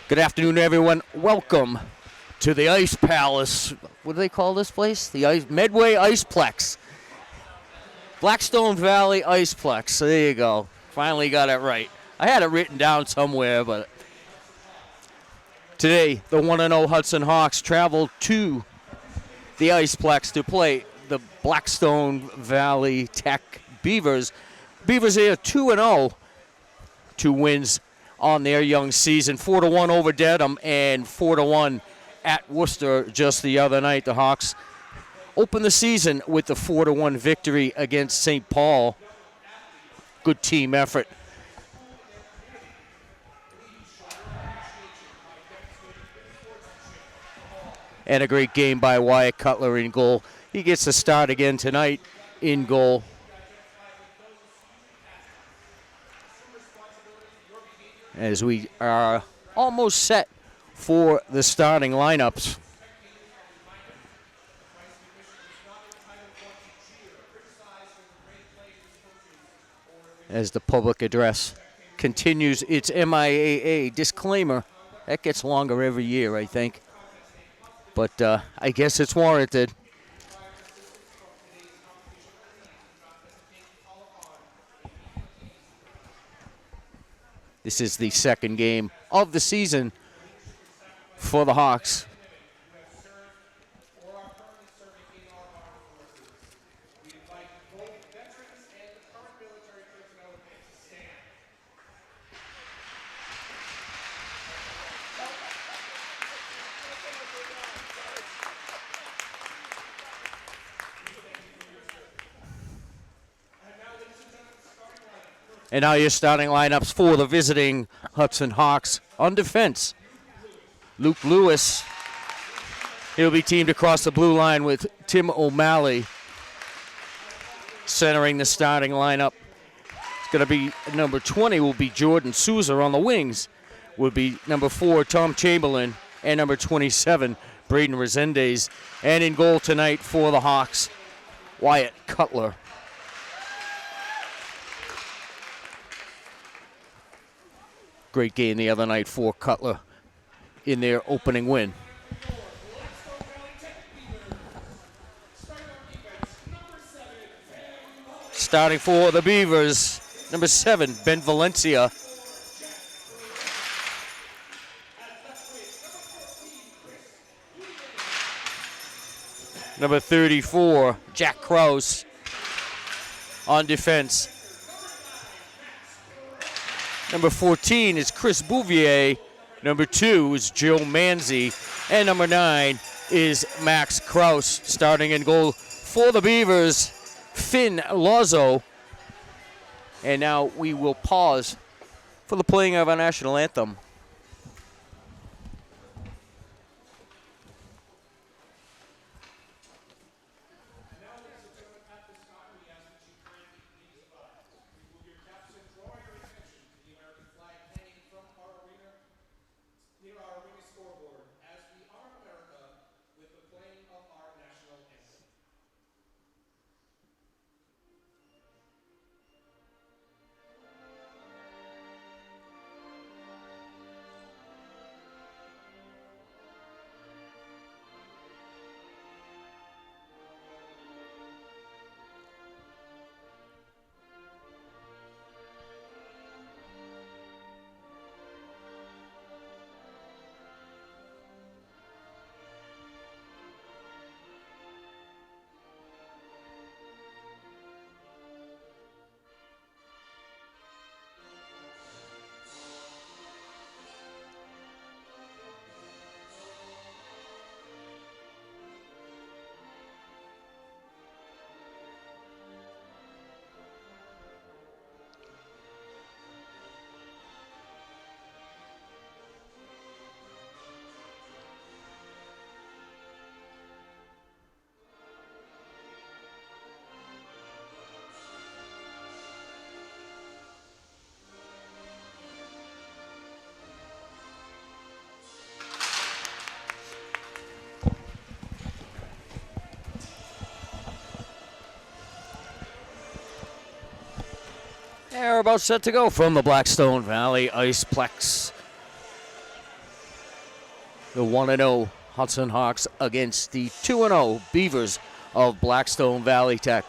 Good afternoon, everyone. Welcome to the Ice Palace. What do they call this place? The Medway Iceplex. Blackstone Valley Iceplex. So there you go. Finally got it right. I had it written down somewhere, but today the 1-0 Hudson Hawks traveled to the Iceplex to play the Blackstone Valley Tech Beavers. Beavers here 2-0, 2 wins on their young season, 4-1 over Dedham and 4-1 at Worcester just the other night. The Hawks opened the season with the 4-1 victory against St. Paul. Good team effort. And a great game by Wyatt Cutler in goal. He gets to start again tonight in goal. As we are almost set for the starting lineups. As the public address continues its MIAA disclaimer. That gets longer every year, I think. But I guess it's warranted. This is the second game of the season for the Hawks. And now your starting lineups for the visiting Hudson Hawks. On defense, Luke Lewis. He'll be teamed across the blue line with Tim O'Malley centering the starting lineup. It's going to be number 20 will be Jordan Souza. On the wings will be number 4, Tom Chamberlain, and number 27, Braden Resendez. And in goal tonight for the Hawks, Wyatt Cutler. Great game the other night for Cutler in their opening win. Starting for the Beavers, number 7, Ben Valencia. Number 34, Jack Krause on defense. Number 14 is Chris Bouvier. Number 2 is Joe Manzi. And number 9 is Max Kraus. Starting in goal for the Beavers, Finn Lazo. And now we will pause for the playing of our national anthem. They're about set to go from the Blackstone Valley Iceplex. The 1-0 Hudson Hawks against the 2-0 Beavers of Blackstone Valley Tech.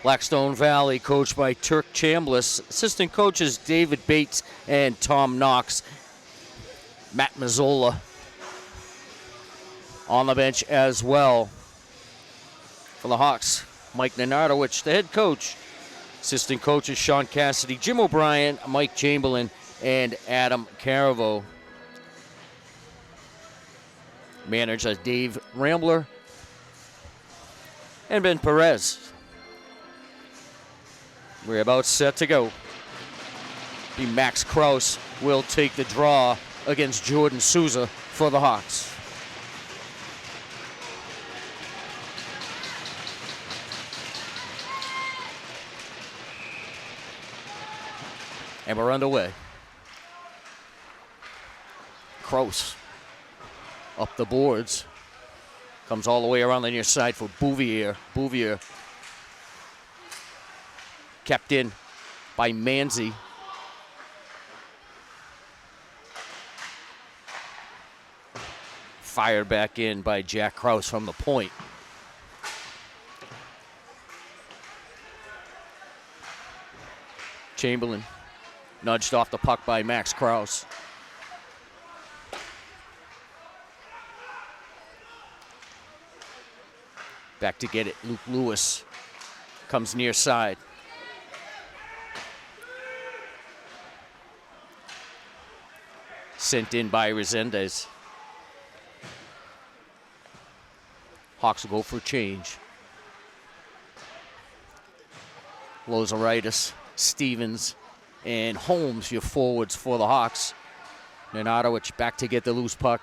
Blackstone Valley, coached by Turk Chambliss. Assistant coaches David Bates and Tom Knox. Matt Mazzola on the bench as well. For the Hawks, Mike Nenardowicz, the head coach. Assistant coaches Sean Cassidy, Jim O'Brien, Mike Chamberlain, and Adam Caravo. Manager Dave Rambler and Ben Perez. We're about set to go. Max Kraus will take the draw against Jordan Souza for the Hawks. And we're underway. Kraus up the boards. Comes all the way around the near side for Bouvier. Bouvier kept in by Manzi. Fired back in by Jack Kraus from the point. Chamberlain nudged off the puck by Max Kraus. Back to get it, Luke Lewis comes near side. Sent in by Resendez. Hawks will go for a change. Lozaritis, Stevens, and Holmes, your forwards for the Hawks. Nenardowicz back to get the loose puck.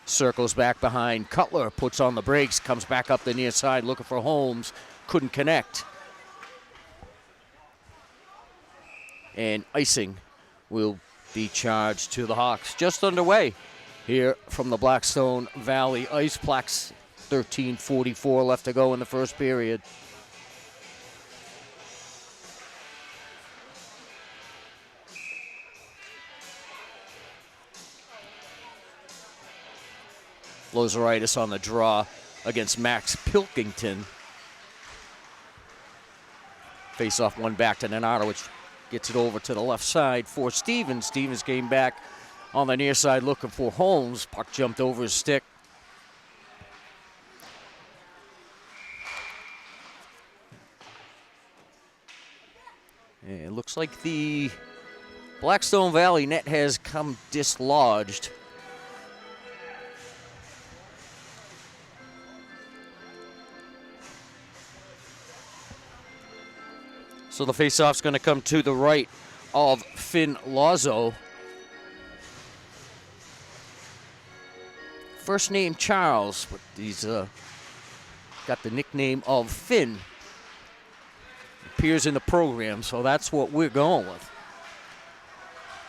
Circles back behind. Cutler puts on the brakes, comes back up the near side looking for Holmes. Couldn't connect. And icing will be charged to the Hawks. Just underway here from the Blackstone Valley Iceplex. 13:44 left to go in the first period. Lozaritis on the draw against Max Pilkington. Face off one back to Nenardowicz. Gets it over to the left side for Stevens. Stevens came back on the near side looking for Holmes. Puck jumped over his stick. And it looks like the Blackstone Valley net has come dislodged. So the faceoff's going to come to the right of Finn Lazo. First name Charles, but he's got the nickname of Finn. Appears in the program, so that's what we're going with.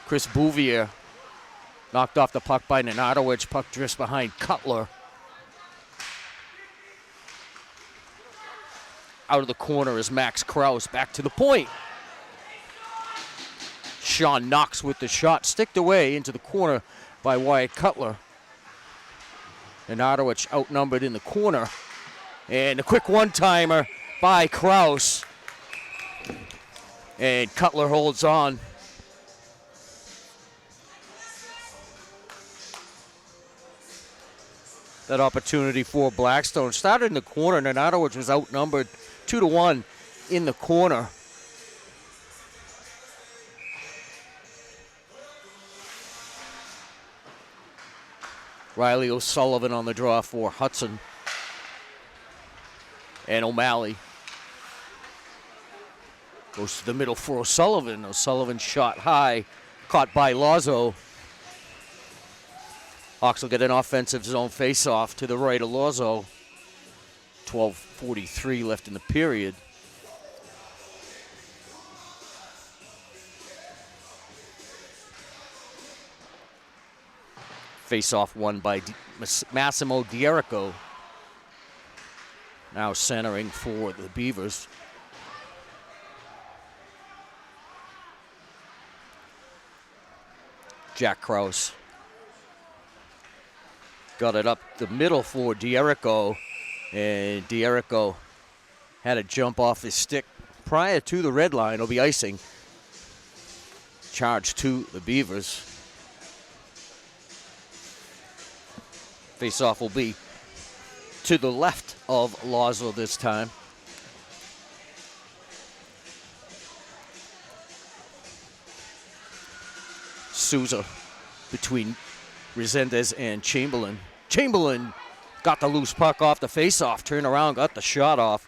Chris Bouvier knocked off the puck by Nenardowicz. Puck drifts behind Cutler. Out of the corner is Max Kraus. Back to the point. Sean Knox with the shot. Sticked away into the corner by Wyatt Cutler. Nenardowicz outnumbered in the corner. And a quick one-timer by Kraus. And Cutler holds on. That opportunity for Blackstone. Started in the corner. Nenardowicz was outnumbered 2-1 in the corner. Riley O'Sullivan on the draw for Hudson. And O'Malley goes to the middle for O'Sullivan. O'Sullivan shot high, caught by Lazo. Hawks will get an offensive zone face-off to the right of Lazo. 12:43 left in the period. Face-off won by Massimo Dierico. Now centering for the Beavers. Jack Krause got it up the middle for D'Erico, and D'Erico had a jump off his stick prior to the red line. It'll be icing. Charge to the Beavers. Face-off will be to the left of Lazo this time. Souza between Resendez and Chamberlain. Chamberlain got the loose puck off the face-off, turned around, got the shot off.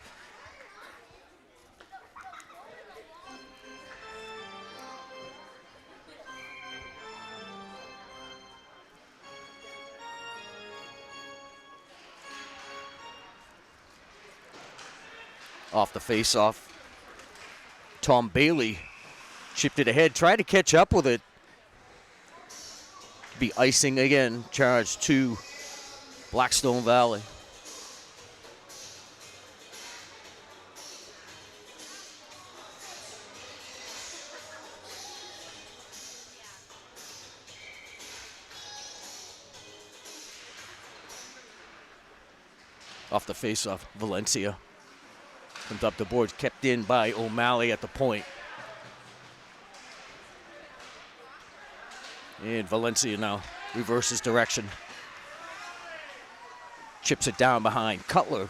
Off the face-off, Tom Bailey chipped it ahead, tried to catch up with it. Be icing again, charge to Blackstone Valley. Off the face-off, Valencia comes up the boards, kept in by O'Malley at the point. And Valencia now reverses direction. Chips it down behind. Cutler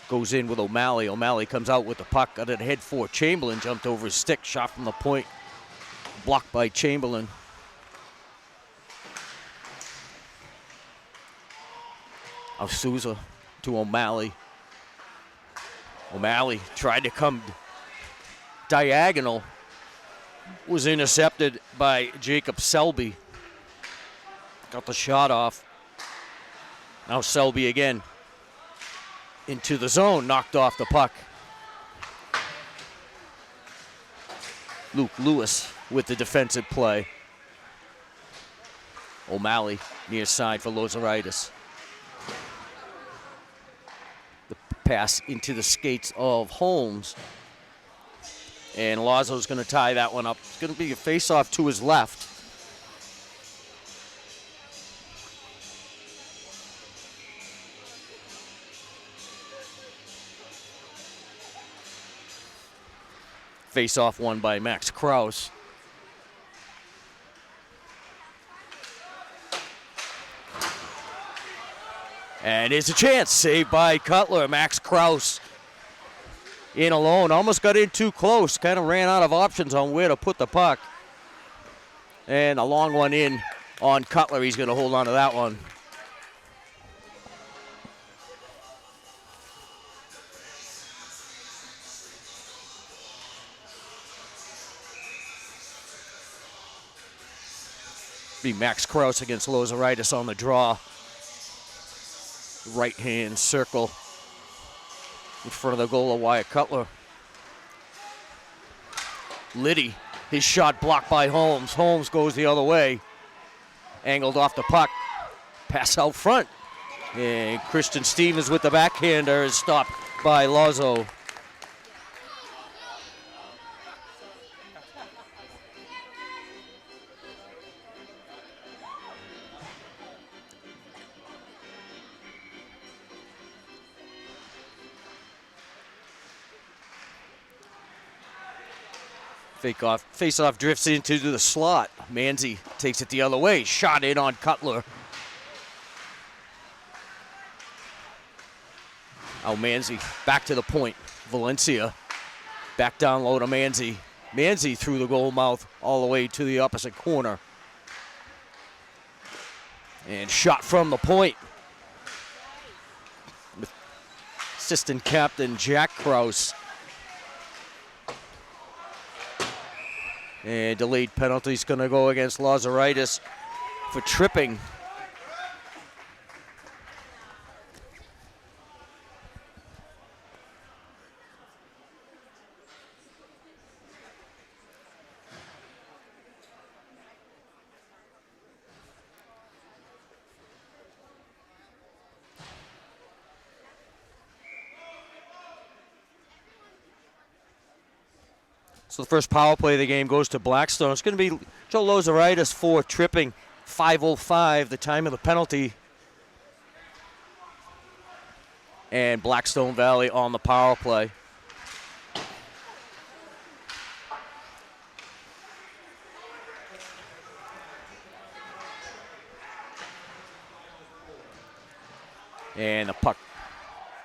goes in with O'Malley. O'Malley comes out with the puck. Got it ahead for Chamberlain. Jumped over his stick. Shot from the point. Blocked by Chamberlain. Of Souza to O'Malley. O'Malley tried to come diagonal. Was intercepted by Jacob Selby. Got the shot off. Now Selby again. Into the zone, knocked off the puck. Luke Lewis with the defensive play. O'Malley near side for Lozeritis. The pass into the skates of Holmes. And Lazo's going to tie that one up. It's going to be a face-off to his left. Face-off won by Max Krause. And here's a chance, saved by Cutler. Max Krause in alone, almost got in too close, kind of ran out of options on where to put the puck. And a long one in on Cutler. He's going to hold on to that one. Be Max Krause against Lozeritis on the draw. Right hand circle in front of the goal of Wyatt Cutler. Liddy, his shot blocked by Holmes. Holmes goes the other way. Angled off the puck. Pass out front. And Christian Stevens with the backhander is stopped by Lazo. Face-off drifts into the slot. Manzi takes it the other way. Shot in on Cutler. Oh, Manzi back to the point. Valencia back down low to Manzi. Manzi through the goal mouth all the way to the opposite corner. And shot from the point. With assistant captain Jack Krause. And delayed penalty is going to go against Lozeritis for tripping. So the first power play of the game goes to Blackstone. It's going to be Joe Lozeritis for tripping. 5:05, the time of the penalty. And Blackstone Valley on the power play. And the puck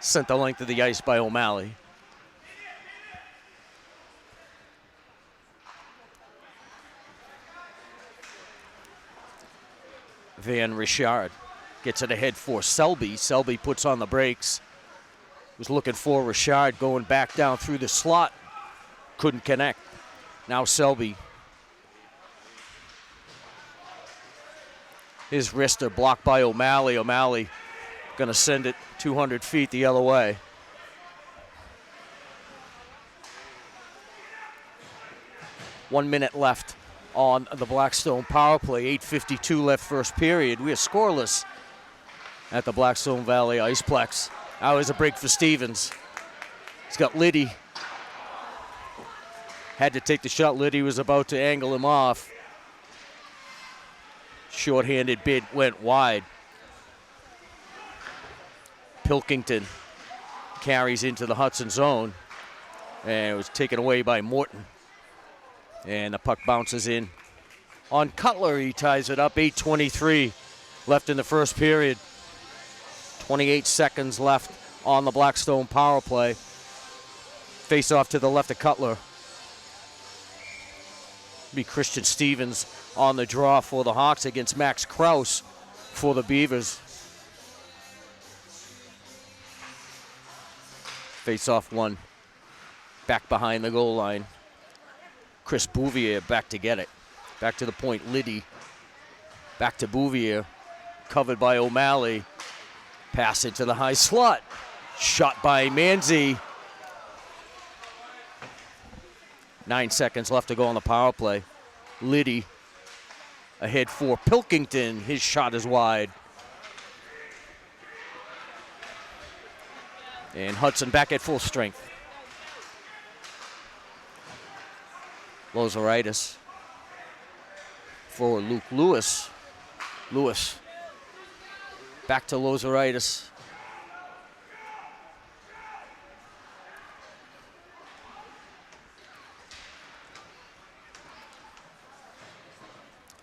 sent the length of the ice by O'Malley. Van Richard gets it ahead for Selby. Selby puts on the brakes. Was looking for Richard going back down through the slot. Couldn't connect. Now Selby. His wrister blocked by O'Malley. O'Malley going to send it 200 feet the other way. One minute left on the Blackstone power play. 8:52 left first period. We are scoreless at the Blackstone Valley Iceplex. Now is a break for Stevens. He's got Liddy. Had to take the shot. Liddy was about to angle him off. Short-handed bid went wide. Pilkington carries into the Hudson zone. And it was taken away by Morton. And the puck bounces in on Cutler. He ties it up. 8:23 left in the first period. 28 seconds left on the Blackstone power play. Face off to the left of Cutler. Be Christian Stevens on the draw for the Hawks against Max Kraus for the Beavers. Face off one. Back behind the goal line. Chris Bouvier back to get it. Back to the point, Liddy. Back to Bouvier. Covered by O'Malley. Pass into the high slot. Shot by Manzi. 9 seconds left to go on the power play. Liddy ahead for Pilkington. His shot is wide. And Hudson back at full strength. Lozeritis for Luke Lewis. Lewis back to Lozeritis.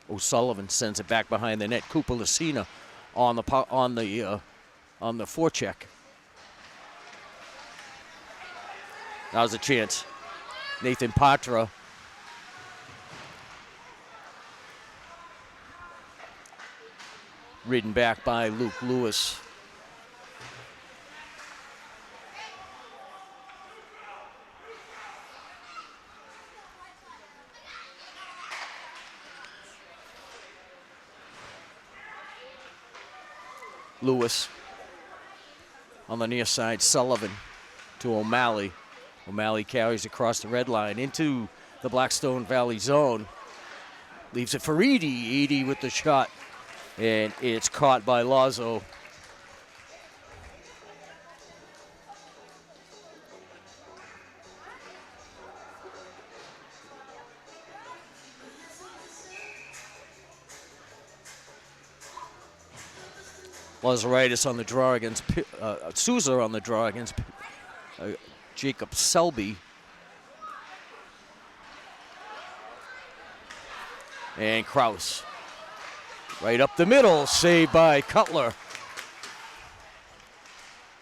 O'Sullivan sends it back behind the net. Cooper Lucina on the forecheck. That was a chance. Nathan Patra. Ridden back by Luke Lewis. Lewis on the near side. Sullivan to O'Malley. O'Malley carries across the red line into the Blackstone Valley zone. Leaves it for Edie. Edie with the shot. And it's caught by Lazo. Lozeritis on the draw against Souza on the draw against Jacob Selby. And Kraus. Right up the middle, saved by Cutler.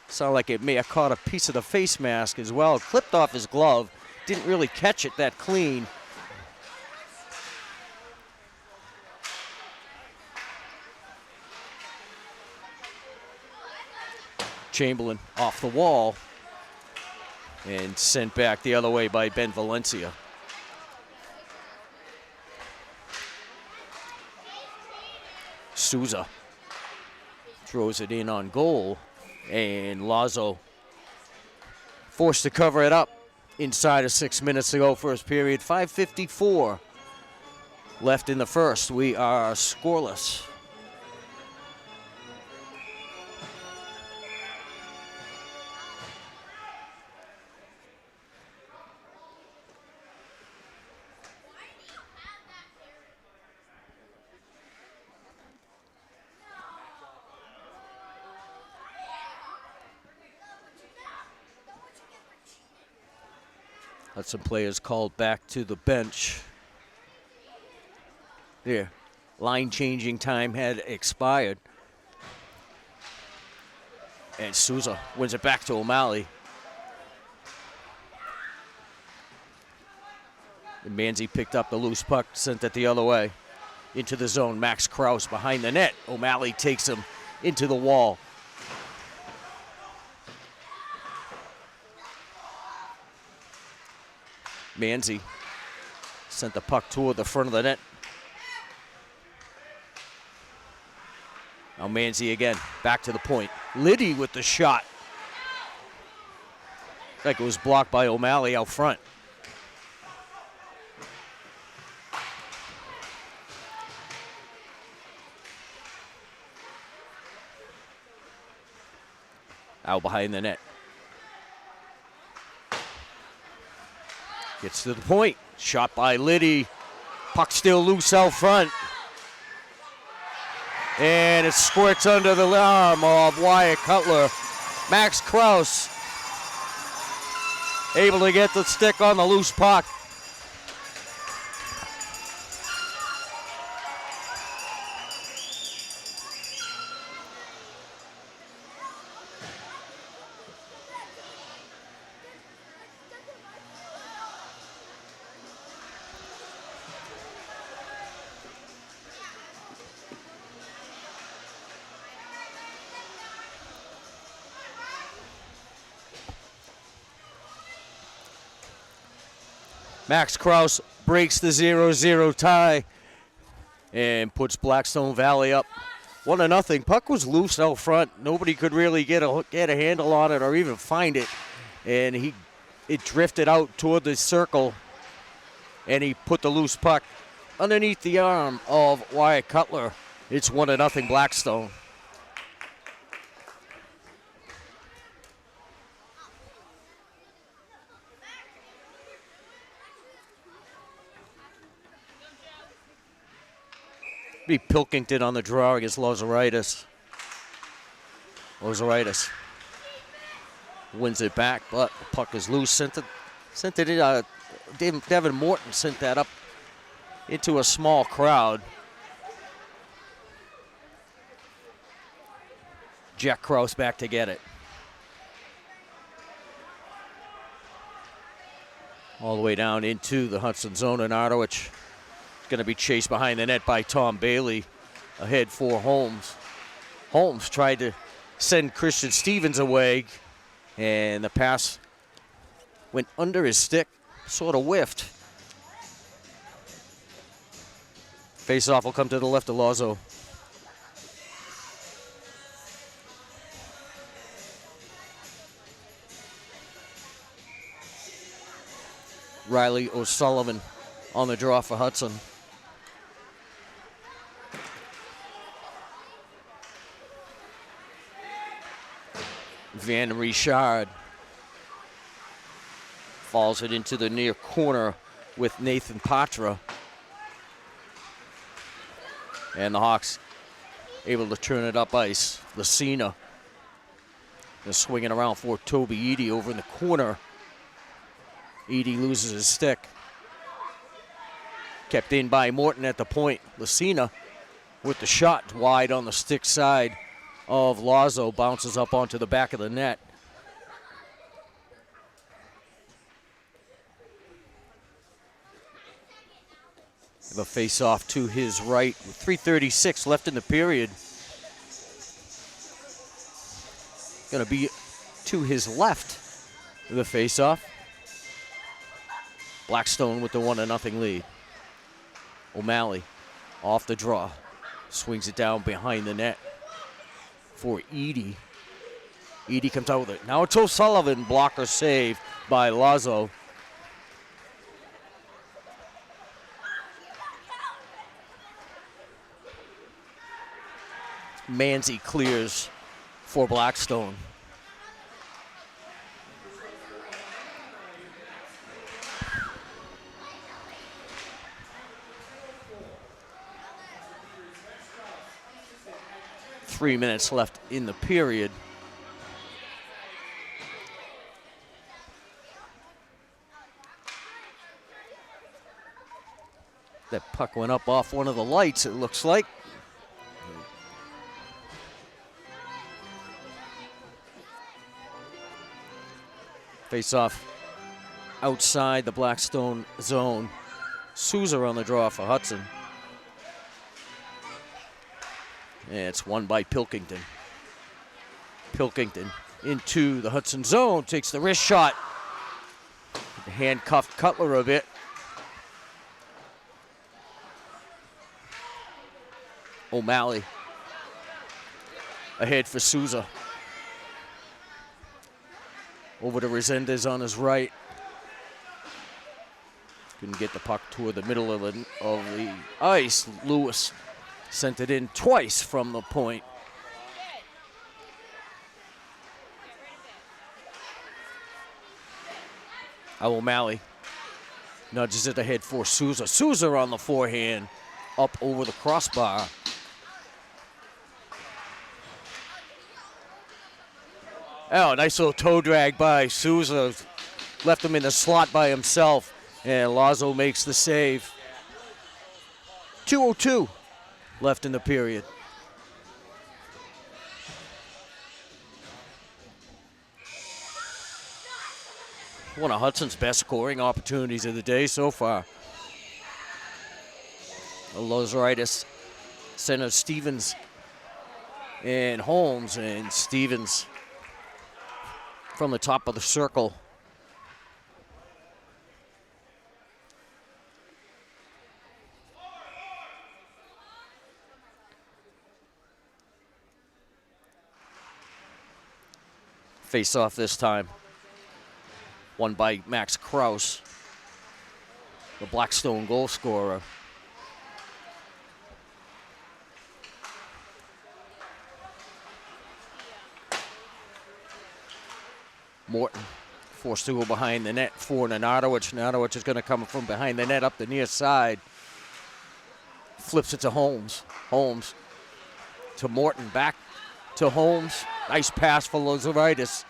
Sounded like it may have caught a piece of the face mask as well. Clipped off his glove. Didn't really catch it that clean. Chamberlain off the wall and sent back the other way by Ben Valencia. Souza throws it in on goal, and Lazo forced to cover it up inside of 6 minutes to go first period. 5:54 left in the first. We are scoreless. Hudson players called back to the bench. There, line changing time had expired. And Souza wins it back to O'Malley. And Manzi picked up the loose puck, sent it the other way. Into the zone, Max Krause behind the net. O'Malley takes him into the wall. Manzi sent the puck toward the front of the net. Now Manzi again, back to the point. Liddy with the shot. Like it was blocked by O'Malley out front. Out behind the net. Gets to the point. Shot by Liddy. Puck still loose out front. And it squirts under the arm of Wyatt Cutler. Max Krause able to get the stick on the loose puck. Max Krause breaks the 0-0 tie and puts Blackstone Valley up 1-0. Puck was loose out front. Nobody could really get a handle on it or even find it. And it drifted out toward the circle, and he put the loose puck underneath the arm of Wyatt Cutler. It's 1-0 Blackstone. Be Pilkington on the draw against Lozeritis. Lozeritis wins it back, but the puck is loose. Sent it in. Devin Morton sent that up into a small crowd. Jack Krause back to get it. All the way down into the Hudson zone, and Ardowich going to be chased behind the net by Tom Bailey. Ahead for Holmes. Holmes tried to send Christian Stevens away, and the pass went under his stick, sort of whiffed. Face-off will come to the left of Lazo. Riley O'Sullivan on the draw for Hudson. Van Richard falls it into the near corner with Nathan Patra. And the Hawks able to turn it up ice. Lucina is swinging around for Toby Eady over in the corner. Eady loses his stick. Kept in by Morton at the point. Lucina with the shot wide on the stick side of Lazo, bounces up onto the back of the net. The face-off to his right with 3:36 left in the period. Going to be to his left, the face-off. Blackstone with the 1-0 lead. O'Malley off the draw, swings it down behind the net for Eady. Eady comes out with it. Now it's O'Sullivan, blocker save by Lazo. Manzi clears for Blackstone. Three minutes left in the period. That puck went up off one of the lights, it looks like. Face off outside the Blackstone zone. Souza on the draw for Hudson. And it's won by Pilkington. Pilkington into the Hudson zone, takes the wrist shot. Handcuffed Cutler a bit. O'Malley ahead for Souza. Over to Resendez on his right. Couldn't get the puck toward the middle of the ice. Lewis sent it in twice from the point. O'Malley nudges it ahead for Souza. Souza on the forehand, up over the crossbar. Oh, nice little toe drag by Souza. Left him in the slot by himself, and Lazo makes the save. 2:02 left in the period. One of Hudson's best scoring opportunities of the day so far. Lozeritis center Stevens and Holmes, and Stevens from the top of the circle. Face off this time. Won by Max Kraus, the Blackstone goal scorer. Morton forced to go behind the net for Nenadowicz. Nenadowicz is going to come from behind the net up the near side. Flips it to Holmes. Holmes to Morton, back to Holmes. Nice pass for Lozeritis.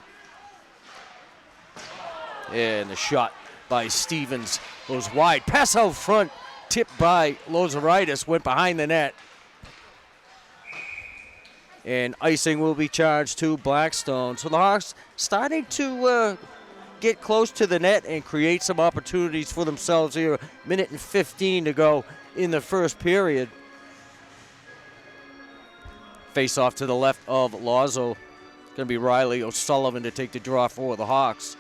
And the shot by Stevens goes wide. Pass out front, tipped by Lozeritis, went behind the net. And icing will be charged to Blackstone. So the Hawks starting to get close to the net and create some opportunities for themselves here. Minute and 15 to go in the first period. Face off to the left of Lazo. Going to be Riley O'Sullivan to take the draw for the Hawks.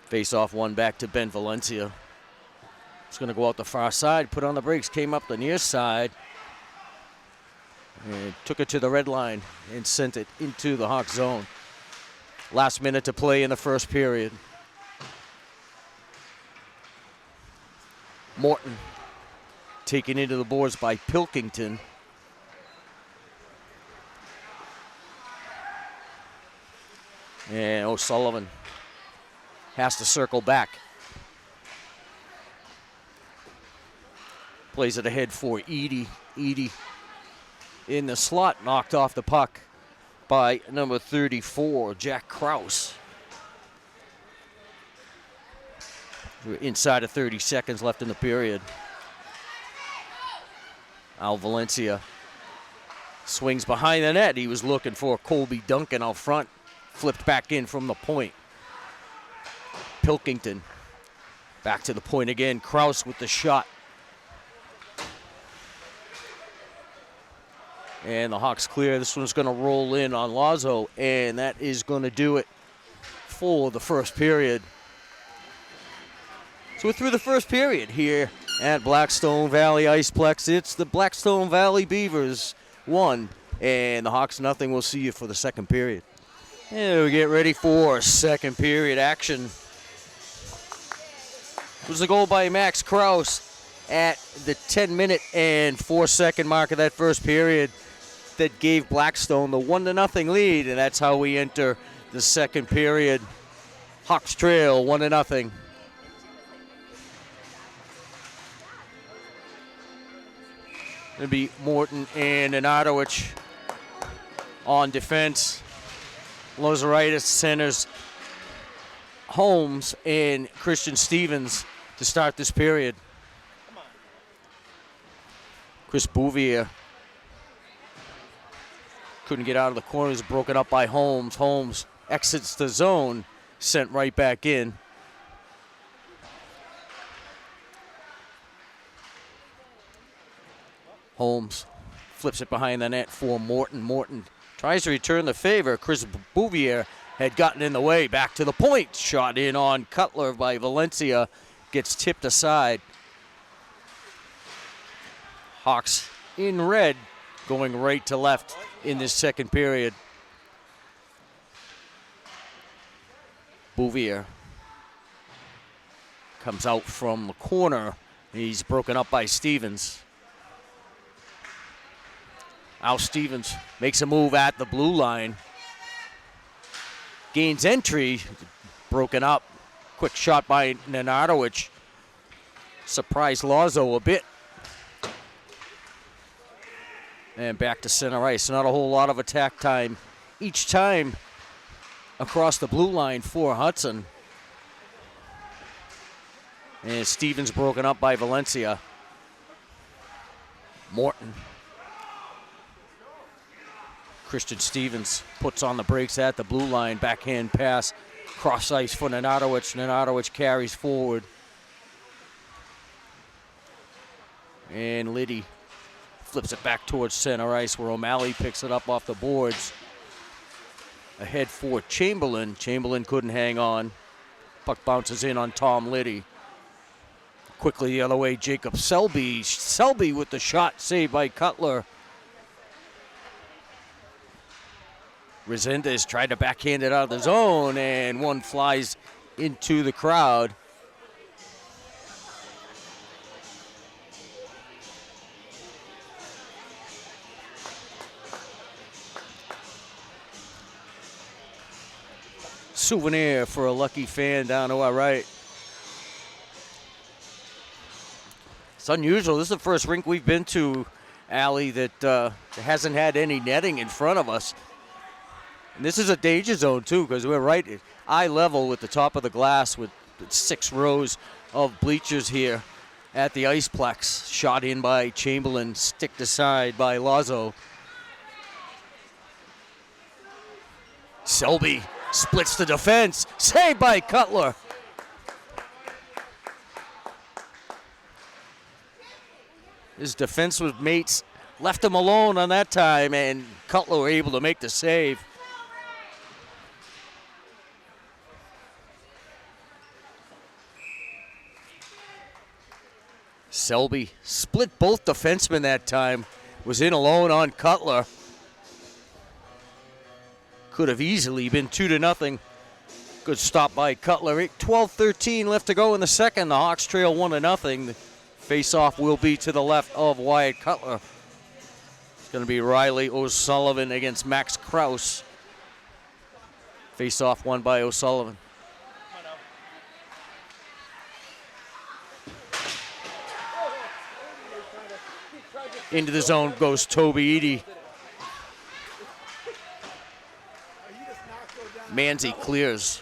Face off one back to Ben Valencia. It's going to go out the far side, put on the brakes, came up the near side. And took it to the red line and sent it into the Hawk zone. Last minute to play in the first period. Morton taken into the boards by Pilkington. And O'Sullivan has to circle back. Plays it ahead for Edie. Edie in the slot, knocked off the puck by number 34, Jack Kraus. We're inside of 30 seconds left in the period. Al Valencia swings behind the net. He was looking for Colby Duncan out front. Flipped back in from the point. Pilkington back to the point again. Kraus with the shot. And the Hawks clear. This one's going to roll in on Lazo, and that is going to do it for the first period. So we're through the first period here at Blackstone Valley Iceplex. It's the Blackstone Valley Beavers 1, and the Hawks nothing. We'll see you for the second period. And we get ready for second period action. It was a goal by Max Kraus at the 10-minute and 4-second mark of that first period that gave Blackstone the 1-0 lead, and that's how we enter the second period. Hawks trail 1-0. It'll be Morton and Nenadowicz on defense. Lozeritis centers Holmes and Christian Stevens to start this period. Chris Bouvier couldn't get out of the corner. He's broken up by Holmes. Holmes exits the zone, sent right back in. Holmes flips it behind the net for Morton. Morton tries to return the favor. Chris Bouvier had gotten in the way. Back to the point. Shot in on Cutler by Valencia. Gets tipped aside. Hawks in red, going right to left in this second period. Bouvier comes out from the corner. He's broken up by Stevens. Al Stevens makes a move at the blue line. Gains entry, broken up. Quick shot by Nenadowicz. Surprised Lazo a bit. And back to center ice. Not a whole lot of attack time each time across the blue line for Hudson. And Stevens broken up by Valencia. Morton. Christian Stevens puts on the brakes at the blue line. Backhand pass. Cross ice for Nenadowicz. Nenadowicz carries forward. And Liddy flips it back towards center ice where O'Malley picks it up off the boards. Ahead for Chamberlain. Chamberlain couldn't hang on. Puck bounces in on Tom Liddy. Quickly the other way, Jacob Selby. Selby with the shot saved by Cutler. Resendez tried to backhand it out of the zone, and one flies into the crowd. Souvenir for a lucky fan down to our right. It's unusual. This is the first rink we've been to, Allie, that hasn't had any netting in front of us. And this is a danger zone, too, because we're right at eye level with the top of the glass with 6 rows of bleachers here at the Iceplex. Shot in by Chamberlain, sticked aside by Lazo. Selby splits the defense, saved by Cutler. His defensive mates left him alone on that time, and Cutler were able to make the save. Selby split both defensemen that time, was in alone on Cutler. Could have easily been 2-0. Good stop by Cutler. 12-13 left to go in the second. The Hawks trail 1-0. The face-off will be to the left of Wyatt Cutler. It's going to be Riley O'Sullivan against Max Kraus. Face-off won by O'Sullivan. Into the zone goes Toby Edie. Manzi clears.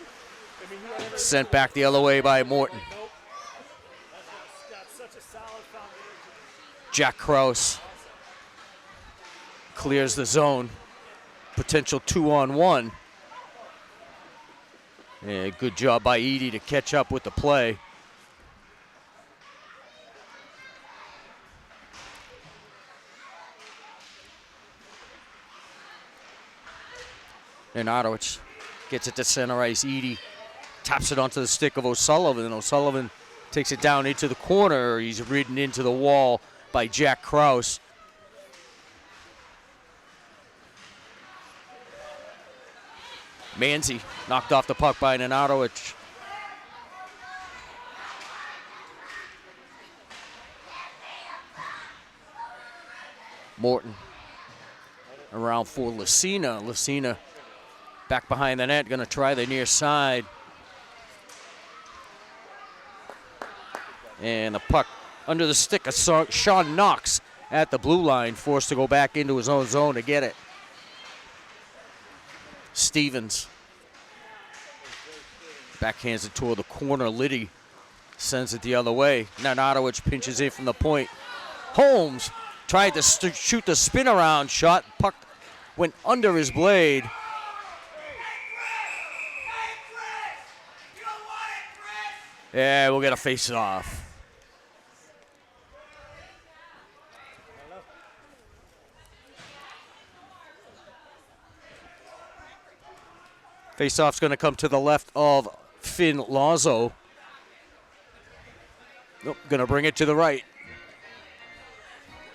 Sent back the other way by Morton. Jack Kraus clears the zone. Potential 2-on-1. Yeah, good job by Edie to catch up with the play. Nenadowicz gets it to center ice. Edie taps it onto the stick of O'Sullivan. O'Sullivan takes it down into the corner. He's ridden into the wall by Jack Kraus. Manzi knocked off the puck by Nenadowicz. Morton around for Lucina. Lucina back behind the net, going to try the near side. And the puck under the stick of Sean Knox at the blue line, forced to go back into his own zone to get it. Stevens backhands it toward the corner. Liddy sends it the other way. Nenadowicz pinches in from the point. Holmes tried to shoot the spin around shot. Puck went under his blade. Yeah, we'll get a face-off. Face-off's going to come to the left of Finn Lazo. Nope, going to bring it to the right.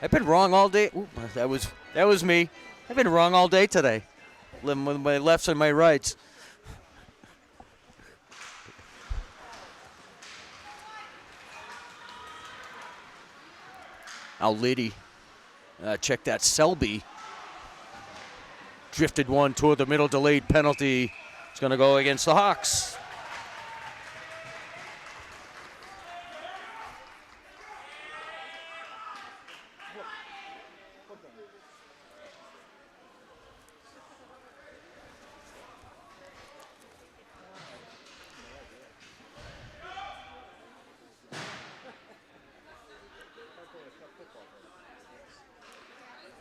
I've been wrong all day. Ooh, that was me. I've been wrong all day today. Living with my lefts and my rights. Now Liddy, check that. Selby drifted one toward the middle, delayed penalty. It's going to go against the Hawks.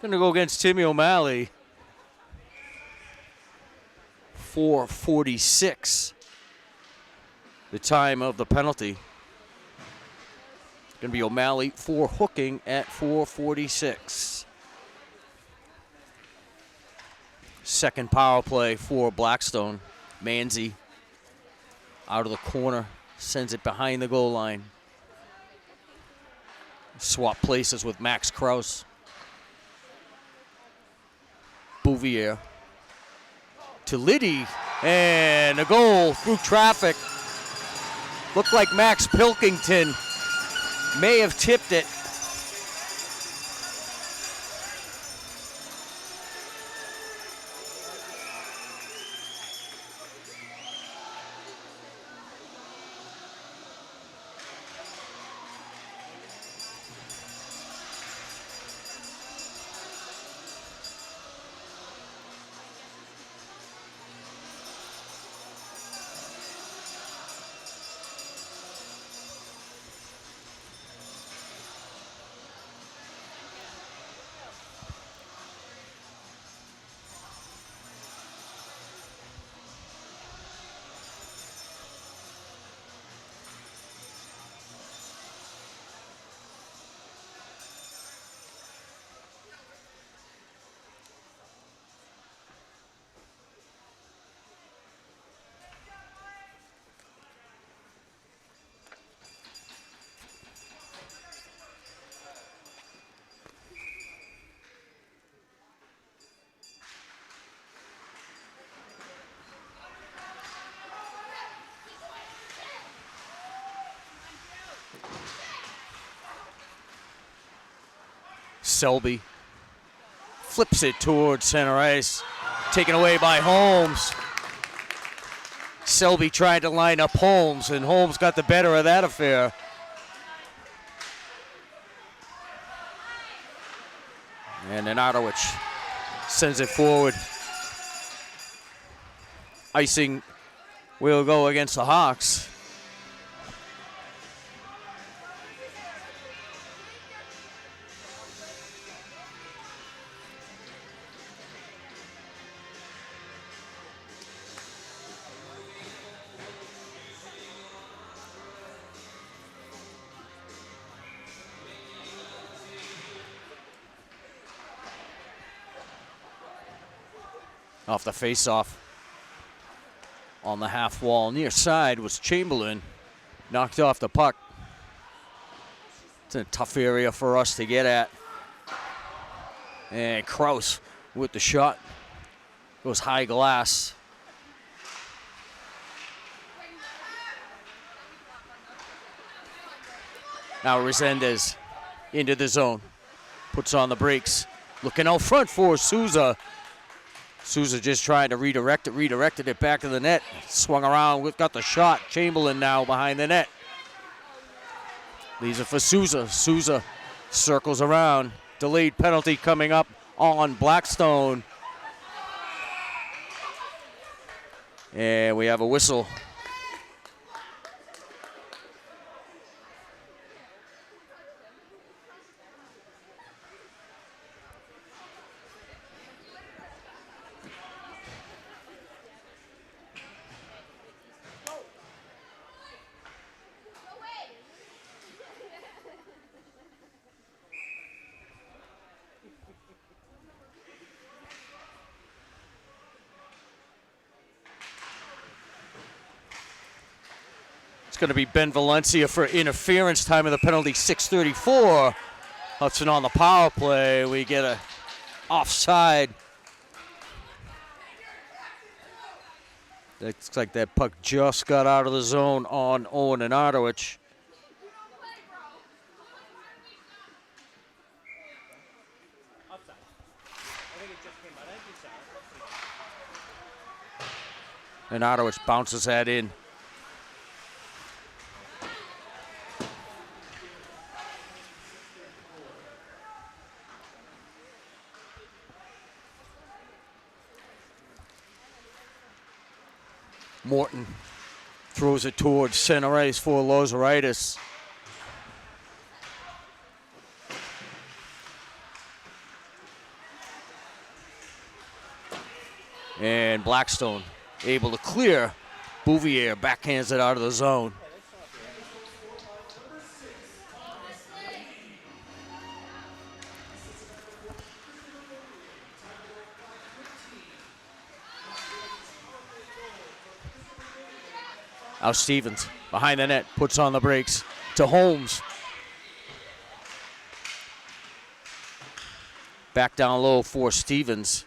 Going to go against Timmy O'Malley. 4:46. The time of the penalty. Going to be O'Malley for hooking at 4:46. Second power play for Blackstone. Manzi out of the corner, sends it behind the goal line. Swap places with Max Krause. Bouvier to Liddy, and a goal through traffic. Looked like Max Pilkington may have tipped it. Selby flips it towards center ice, taken away by Holmes. Selby tried to line up Holmes, and Holmes got the better of that affair. And then Otowich sends it forward. Icing will go against the Hawks. Off the face-off on the half wall near side was Chamberlain. Knocked off the puck. It's a tough area for us to get at. And Krause with the shot. Goes high glass. Now Resendez into the zone. Puts on the brakes. Looking out front for Souza. Souza just trying to redirect it, redirected it back to the net. Swung around, we've got the shot. Chamberlain now behind the net. Leaves it for Souza. Souza circles around. Delayed penalty coming up on Blackstone. And we have a whistle. going to be Ben Valencia for interference. Time of the penalty, 6:34. Hudson on the power play. We get a offside. Looks like that puck just got out of the zone on Owen and Ardowich. And Ardowich bounces that in. Morton throws it towards center ice for Lozeritis. And Blackstone able to clear. Bouvier backhands it out of the zone. Now Stevens behind the net, puts on the brakes to Holmes. Back down low for Stevens.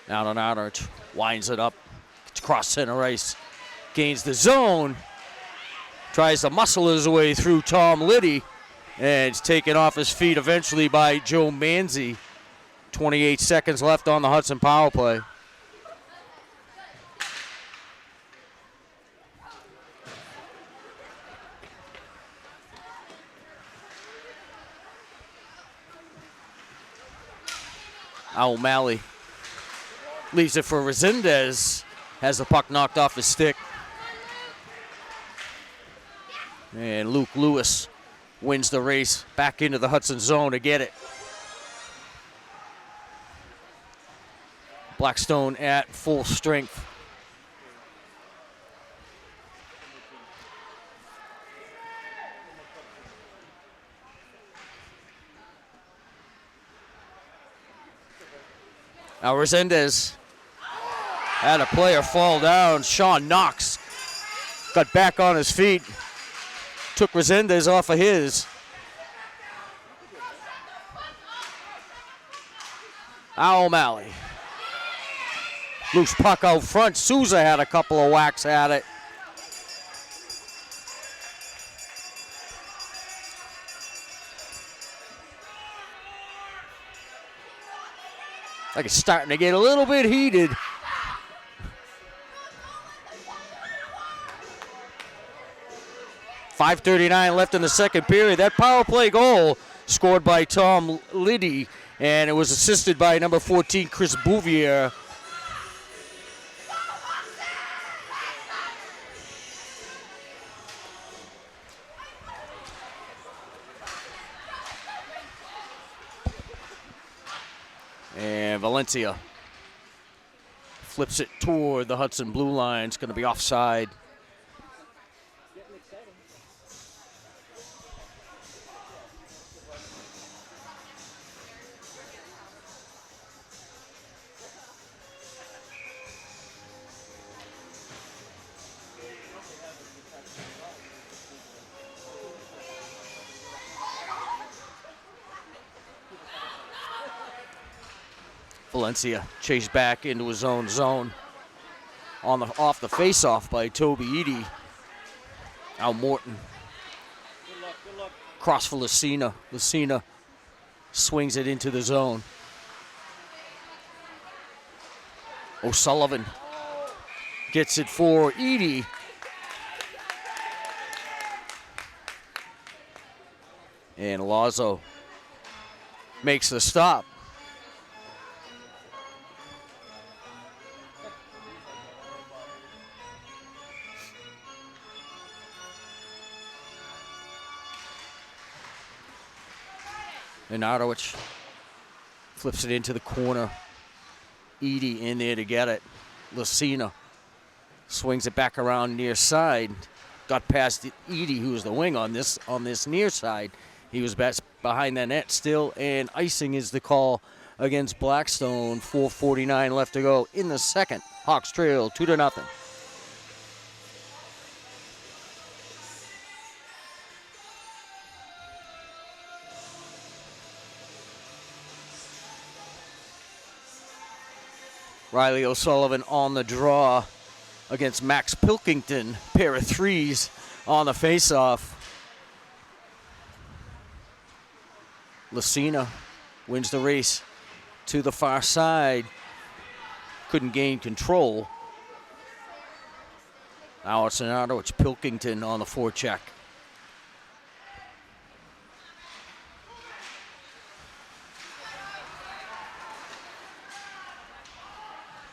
Out on Ardowich, winds it up, across center ice, gains the zone, tries to muscle his way through Tom Liddy, and it's taken off his feet eventually by Joe Manzi. 28 seconds left on the Hudson power play. O'Malley leaves it for Resendez, has the puck knocked off his stick. And Luke Lewis wins the race back into the Hudson zone to get it. Blackstone at full strength. Now Resendez had a player fall down. Sean Knox got back on his feet. Took Resendez off of his. O'Malley. Loose puck out front. Souza had a couple of whacks at it. Like it's starting to get a little bit heated. .5:39 left in the second period. That power play goal scored by Tom Liddy, and it was assisted by number 14, Chris Bouvier. And Valencia flips it toward the Hudson blue line. It's going to be offside. Valencia chased back into his own zone. Off the face-off by Toby Eady. Al Morton. Cross for Lucina. Lucina swings it into the zone. O'Sullivan gets it for Eady. And Lazo makes the stop. And Ardowich flips it into the corner. Eady in there to get it. Lucina swings it back around near side. Got past Eady, who's the wing on this near side, He was best behind the net still, and icing is the call against Blackstone. 4:49 left to go in the second. Hawks trail 2-0. Riley O'Sullivan on the draw against Max Pilkington. Pair of threes on the faceoff. Lucina wins the race to the far side. Couldn't gain control. Now it's Pilkington on the forecheck.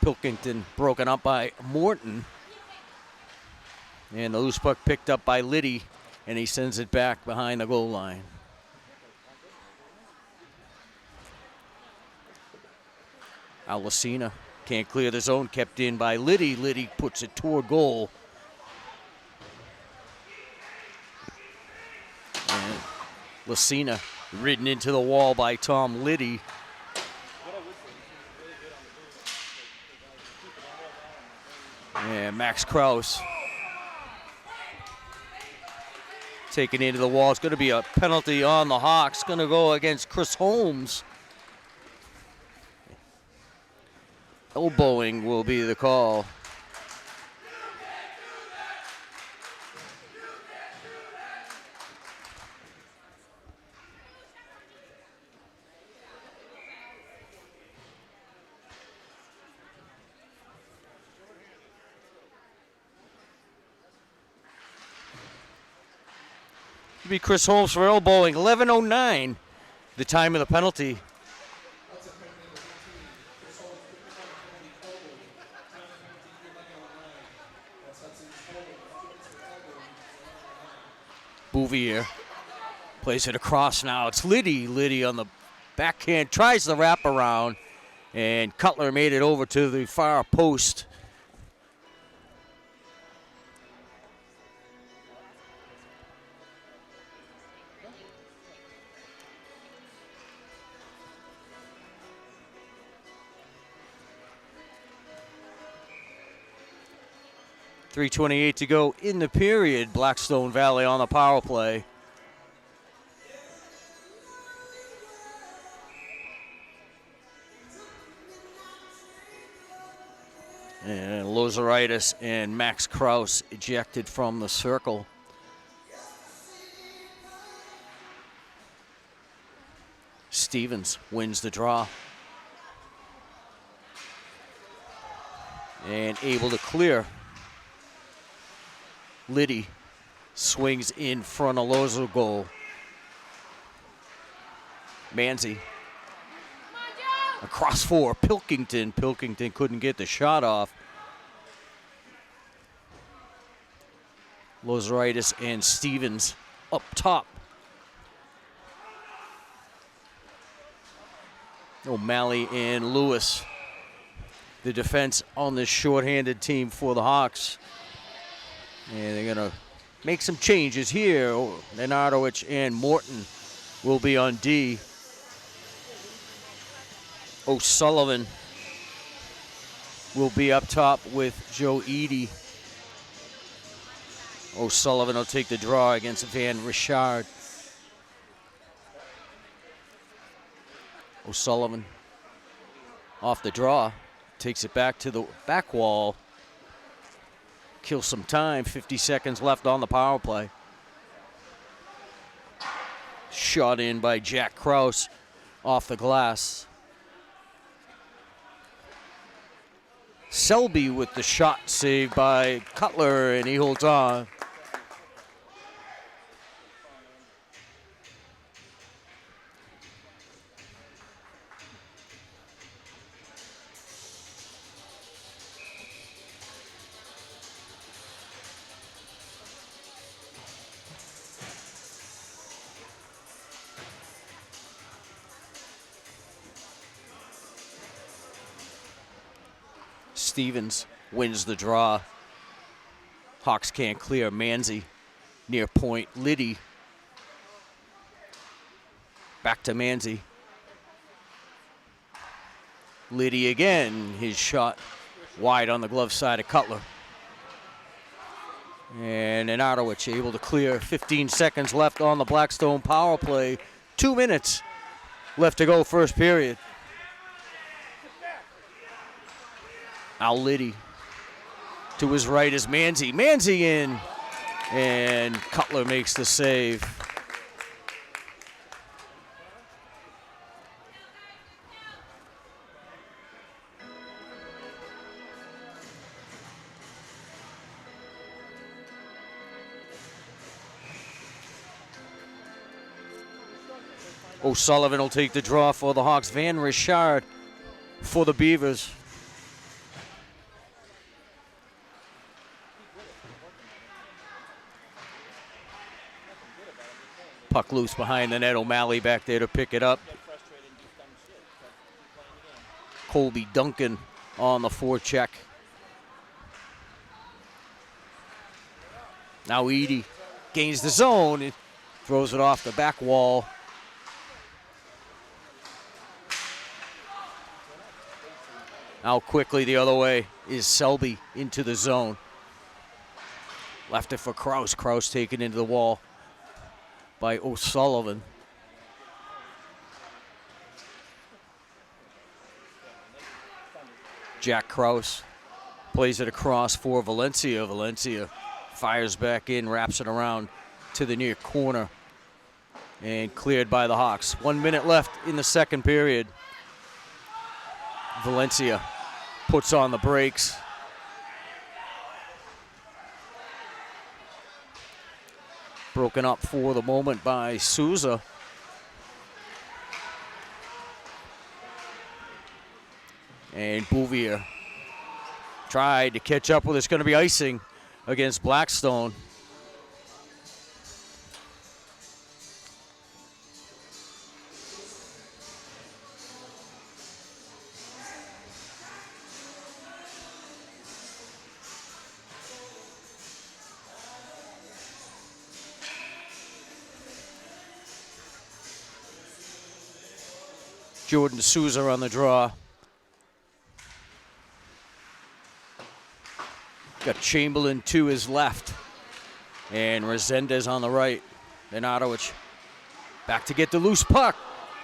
Pilkington broken up by Morton. And the loose puck picked up by Liddy, and he sends it back behind the goal line. Alicina can't clear the zone, kept in by Liddy. Liddy puts it toward goal. And Lucina ridden into the wall by Tom Liddy. And Max Krause taken into the wall. It's going to be a penalty on the Hawks. Going to go against Chris Holmes. Elbowing will be the call. Be Chris Holmes for elbowing. 11:09, the time of the penalty. Bouvier plays it across now. It's Liddy. Liddy on the backhand tries the wraparound, and Cutler made it over to the far post. .328 to go in the period. Blackstone Valley on the power play. And Lozeritis and Max Krause ejected from the circle. Stevens wins the draw. And able to clear. Liddy swings in front of Lozo goal. Manzi across for Pilkington. Pilkington couldn't get the shot off. Lozeritis and Stevens up top. O'Malley and Lewis, the defense on this shorthanded team for the Hawks. And they're going to make some changes here. Nenardowicz and Morton will be on D. O'Sullivan will be up top with Joe Eady. O'Sullivan will take the draw against Van Richard. O'Sullivan off the draw, takes it back to the back wall. Kill some time, 50 seconds left on the power play. Shot in by Jack Krause off the glass. Selby with the shot saved by Cutler, and he holds on. Stevens wins the draw. Hawks can't clear. Manzi near point. Liddy Back to Manzi. Liddy again. His shot wide on the glove side of Cutler. And Nenadowicz able to clear. 15 seconds left on the Blackstone power play. 2 minutes left to go first period. Now Liddy to his right is Manzi. Manzi in. And Cutler makes the save. O'Sullivan will take the draw for the Hawks. Van Richard for the Beavers. Puck loose behind the net. O'Malley back there to pick it up. Colby Duncan on the forecheck. Now Edie gains the zone and throws it off the back wall. Now quickly the other way is Selby into the zone. Left it for Kraus. Kraus taken into the wall by O'Sullivan. Jack Kraus plays it across for Valencia. Valencia fires back in, wraps it around to the near corner, and cleared by the Hawks. 1 minute left in the second period. Valencia puts on the brakes. Broken up for the moment by Souza. And Bouvier tried to catch up with it. It's going to be icing against Blackstone. Jordan Souza on the draw. Got Chamberlain to his left. And Resendez on the right. Nenadowicz back to get the loose puck.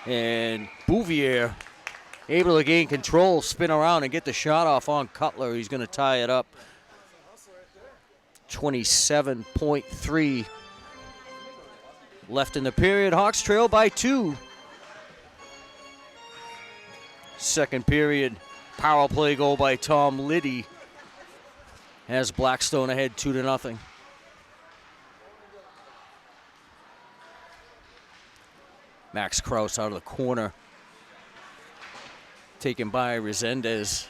And Bouvier able to gain control, spin around, and get the shot off on Cutler. He's going to tie it up. 27.3 left in the period. Hawks trail by 2. Second period, power play goal by Tom Liddy has Blackstone ahead 2-0. Max Kraus out of the corner, taken by Resendez.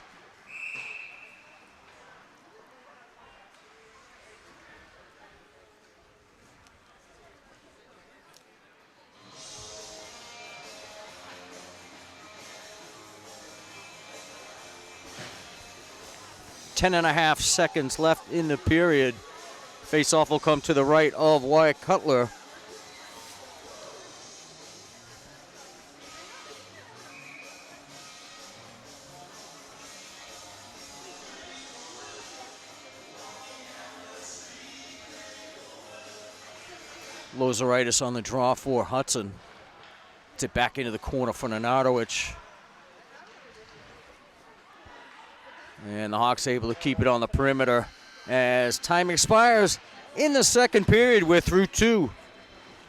Ten and a half seconds left in the period. Face-off will come to the right of Wyatt Cutler. Lozeritis on the draw for Hudson. Gets it back into the corner for Nenadowicz. And the Hawks able to keep it on the perimeter as time expires in the second period. We're through 2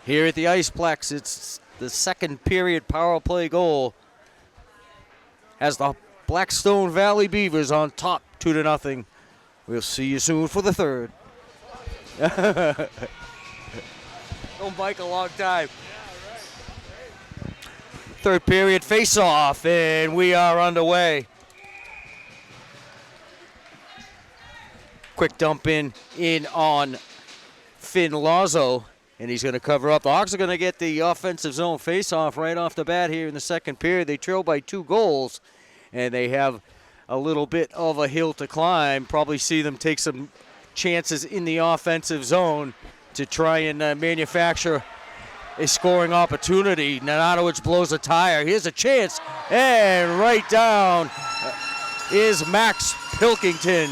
here at the Iceplex. It's the second period power play goal as the Blackstone Valley Beavers on top 2-0. We'll see you soon for the third. Don't bike a long time. Third period face-off, and we are underway. Quick dump in on Finn Lazo, and he's going to cover up. The Hawks are going to get the offensive zone face-off right off the bat here in the second period. They trail by 2 goals, and they have a little bit of a hill to climb. Probably see them take some chances in the offensive zone to try and manufacture a scoring opportunity. Nanadowicz blows a tire. Here's a chance, and right down is Max Pilkington.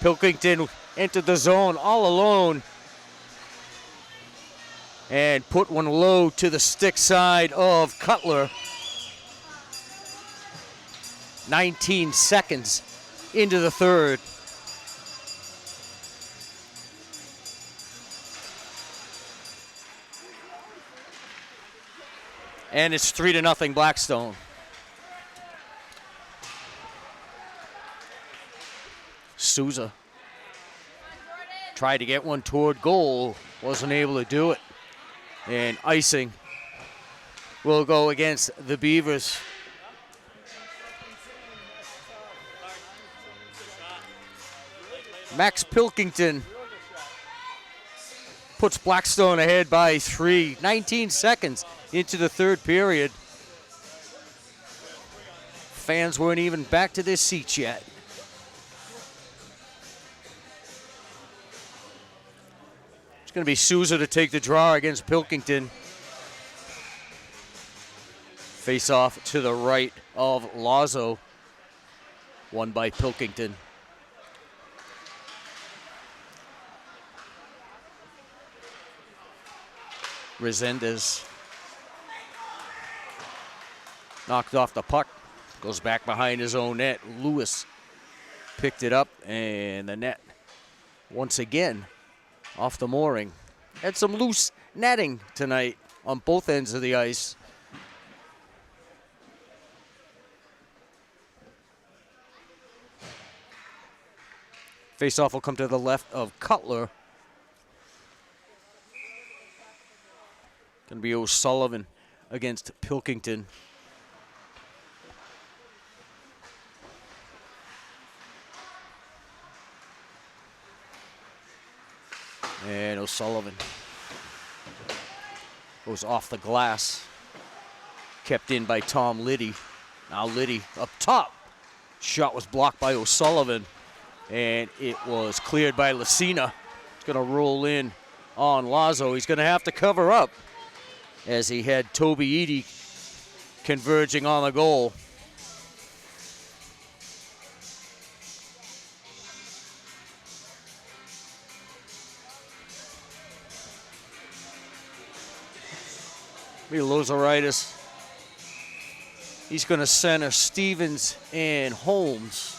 Pilkington entered the zone all alone and put one low to the stick side of Cutler. 19 seconds into the third. And it's 3-0 Blackstone. Souza tried to get one toward goal, wasn't able to do it. And icing will go against the Beavers. Max Pilkington puts Blackstone ahead by 3. 19 seconds into the third period. Fans weren't even back to their seats yet. It's going to be Souza to take the draw against Pilkington. Face off to the right of Lazo. Won by Pilkington. Resendez knocked off the puck. Goes back behind his own net. Lewis picked it up, and the net once again off the mooring. Had some loose netting tonight on both ends of the ice. Face-off will come to the left of Cutler. Going to be O'Sullivan against Pilkington. And O'Sullivan goes off the glass. Kept in by Tom Liddy. Now Liddy up top. Shot was blocked by O'Sullivan. And it was cleared by Lucina. It's going to roll in on Lazo. He's going to have to cover up as he had Toby Eady converging on the goal. Lozoritis. He's going to center Stevens and Holmes.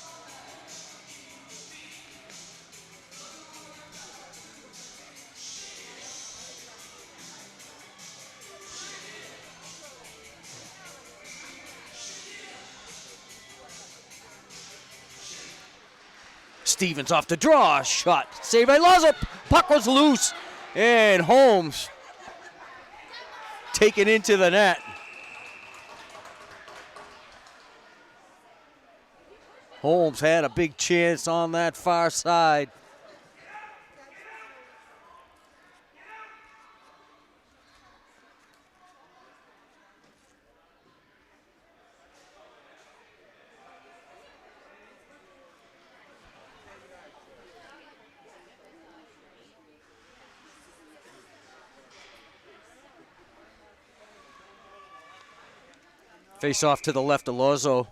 Stevens off the draw. Shot saved by Lazo. Puck was loose. And Holmes taken into the net. Holmes had a big chance on that far side. Face off to the left of Lozo.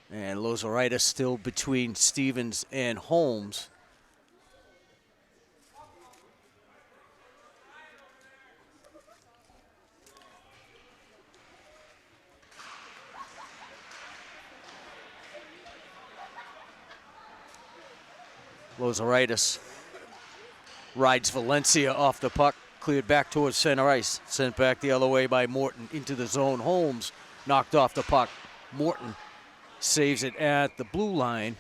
And Lozoritis still between Stevens and Holmes. Lozoritis rides Valencia off the puck. Cleared back towards center ice. Sent back the other way by Morton into the zone. Holmes knocked off the puck. Morton saves it at the blue line.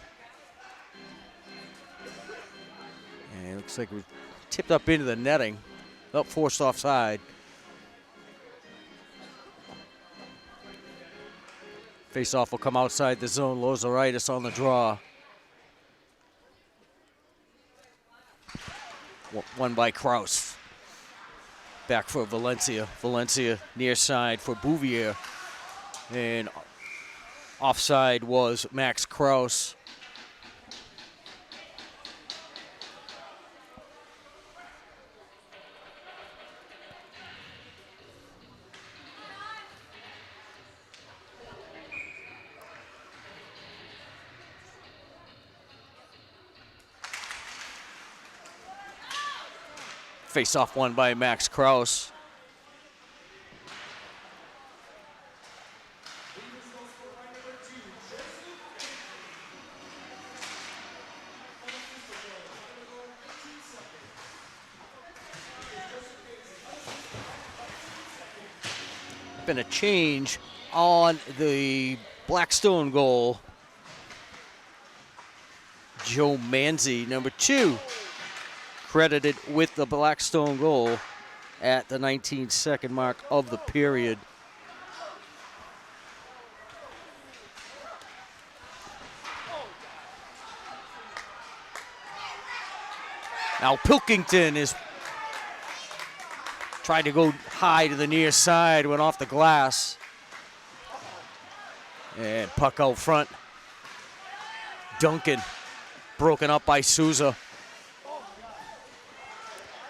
And it looks like we tipped up into the netting. Up forced offside. Face-off will come outside the zone. Lozoritis on the draw. Won by Kraus. Back for Valencia. Valencia near side for Bouvier. And offside was Max Kraus. Face-off won by Max Kraus. Been a change on the Blackstone goal. Joe Manzi, number 2, credited with the Blackstone goal at the 19-second mark of the period. Now Pilkington is tried to go high to the near side, went off the glass. And puck out front. Duncan broken up by Souza.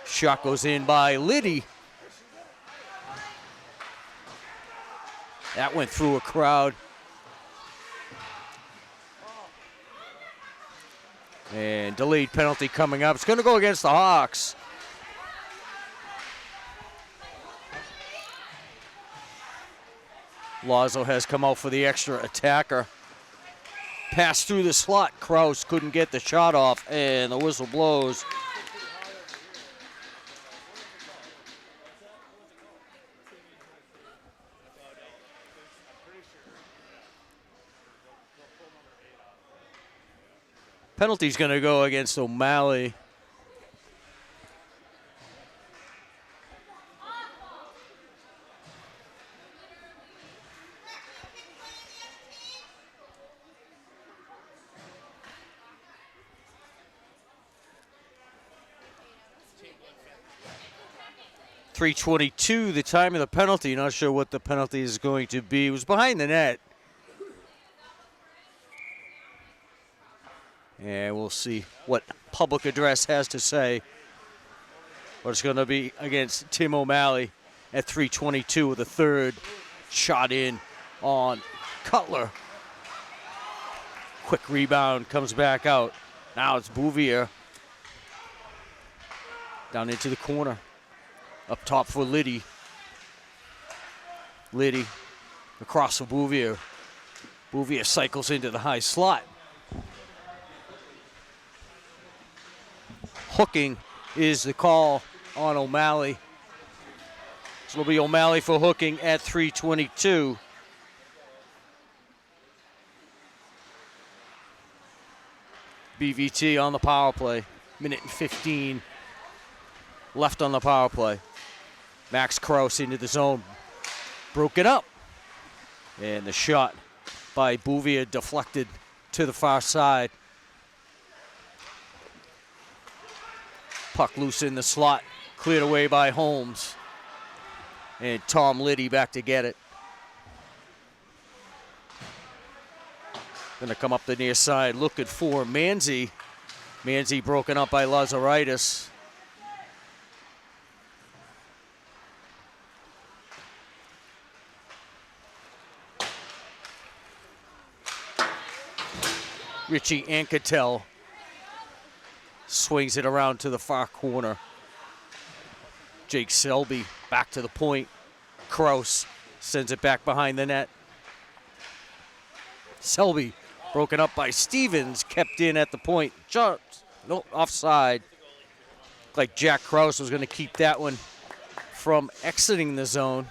Shot goes in by Liddy. That went through a crowd. And delayed penalty coming up. It's going to go against the Hawks. Lazo has come out for the extra attacker. Pass through the slot. Kraus couldn't get the shot off, and the whistle blows. Penalty's going to go against O'Malley. .322, the time of the penalty. Not sure what the penalty is going to be. It was behind the net. And we'll see what public address has to say. But it's going to be against Tim O'Malley at .322 with a third shot in on Cutler. Quick rebound, comes back out. Now it's Bouvier. Down into the corner. Up top for Liddy. Liddy across for Bouvier. Bouvier cycles into the high slot. Hooking is the call on O'Malley. So it'll be O'Malley for hooking at .322. BVT on the power play. Minute and 15 left on the power play. Max Kraus into the zone. Broken up. And the shot by Bouvier deflected to the far side. Puck loose in the slot. Cleared away by Holmes. And Tom Liddy back to get it. Gonna come up the near side looking for Manzi. Manzi broken up by Lazaritis. Richie Anketel swings it around to the far corner. Jake Selby back to the point. Kraus sends it back behind the net. Selby broken up by Stevens, kept in at the point. Jumps, no, offside. Like Jack Kraus was going to keep that one from exiting the zone.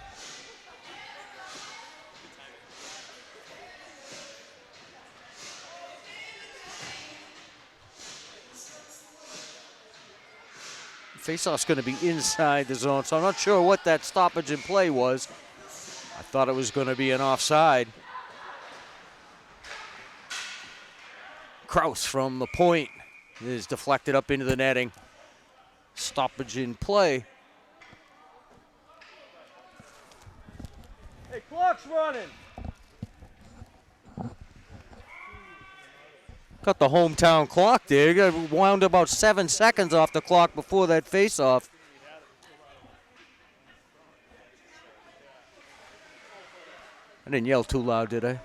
Faceoff's going to be inside the zone, so I'm not sure what that stoppage in play was. I thought it was going to be an offside. Kraus from the point is deflected up into the netting. Stoppage in play. Hey, clock's running. Got the hometown clock there. You got wound about 7 seconds off the clock before that face-off. I didn't yell too loud, did I?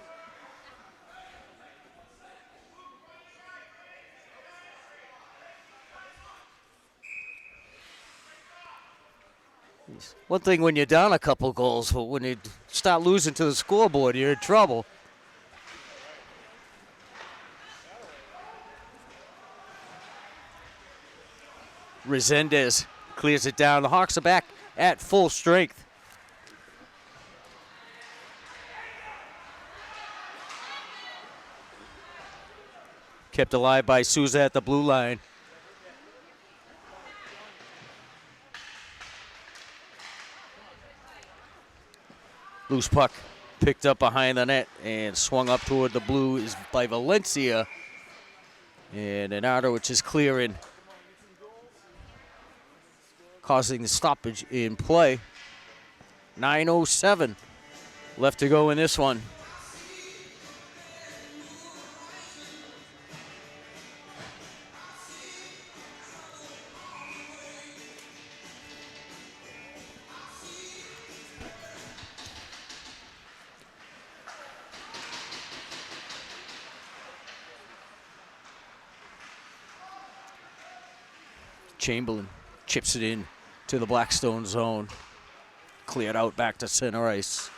One thing when you're down a couple goals, but when you start losing to the scoreboard, you're in trouble. Resendez clears it down. The Hawks are back at full strength. Kept alive by Souza at the blue line. Loose puck picked up behind the net and swung up toward the blue is by Valencia. And Anardo, which is clearing, causing the stoppage in play. 9:07 left to go in this one. Chamberlain chips it in to the Blackstone zone. Cleared out back to center ice.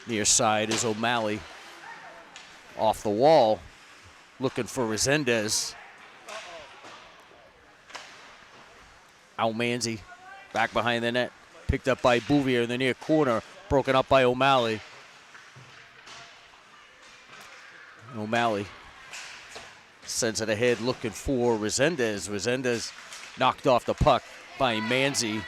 Near side is O'Malley. Off the wall, looking for Resendez. Almanzi back behind the net. Picked up by Bouvier in the near corner. Broken up by O'Malley. O'Malley sends it ahead looking for Resendez. Resendez knocked off the puck by Manzi.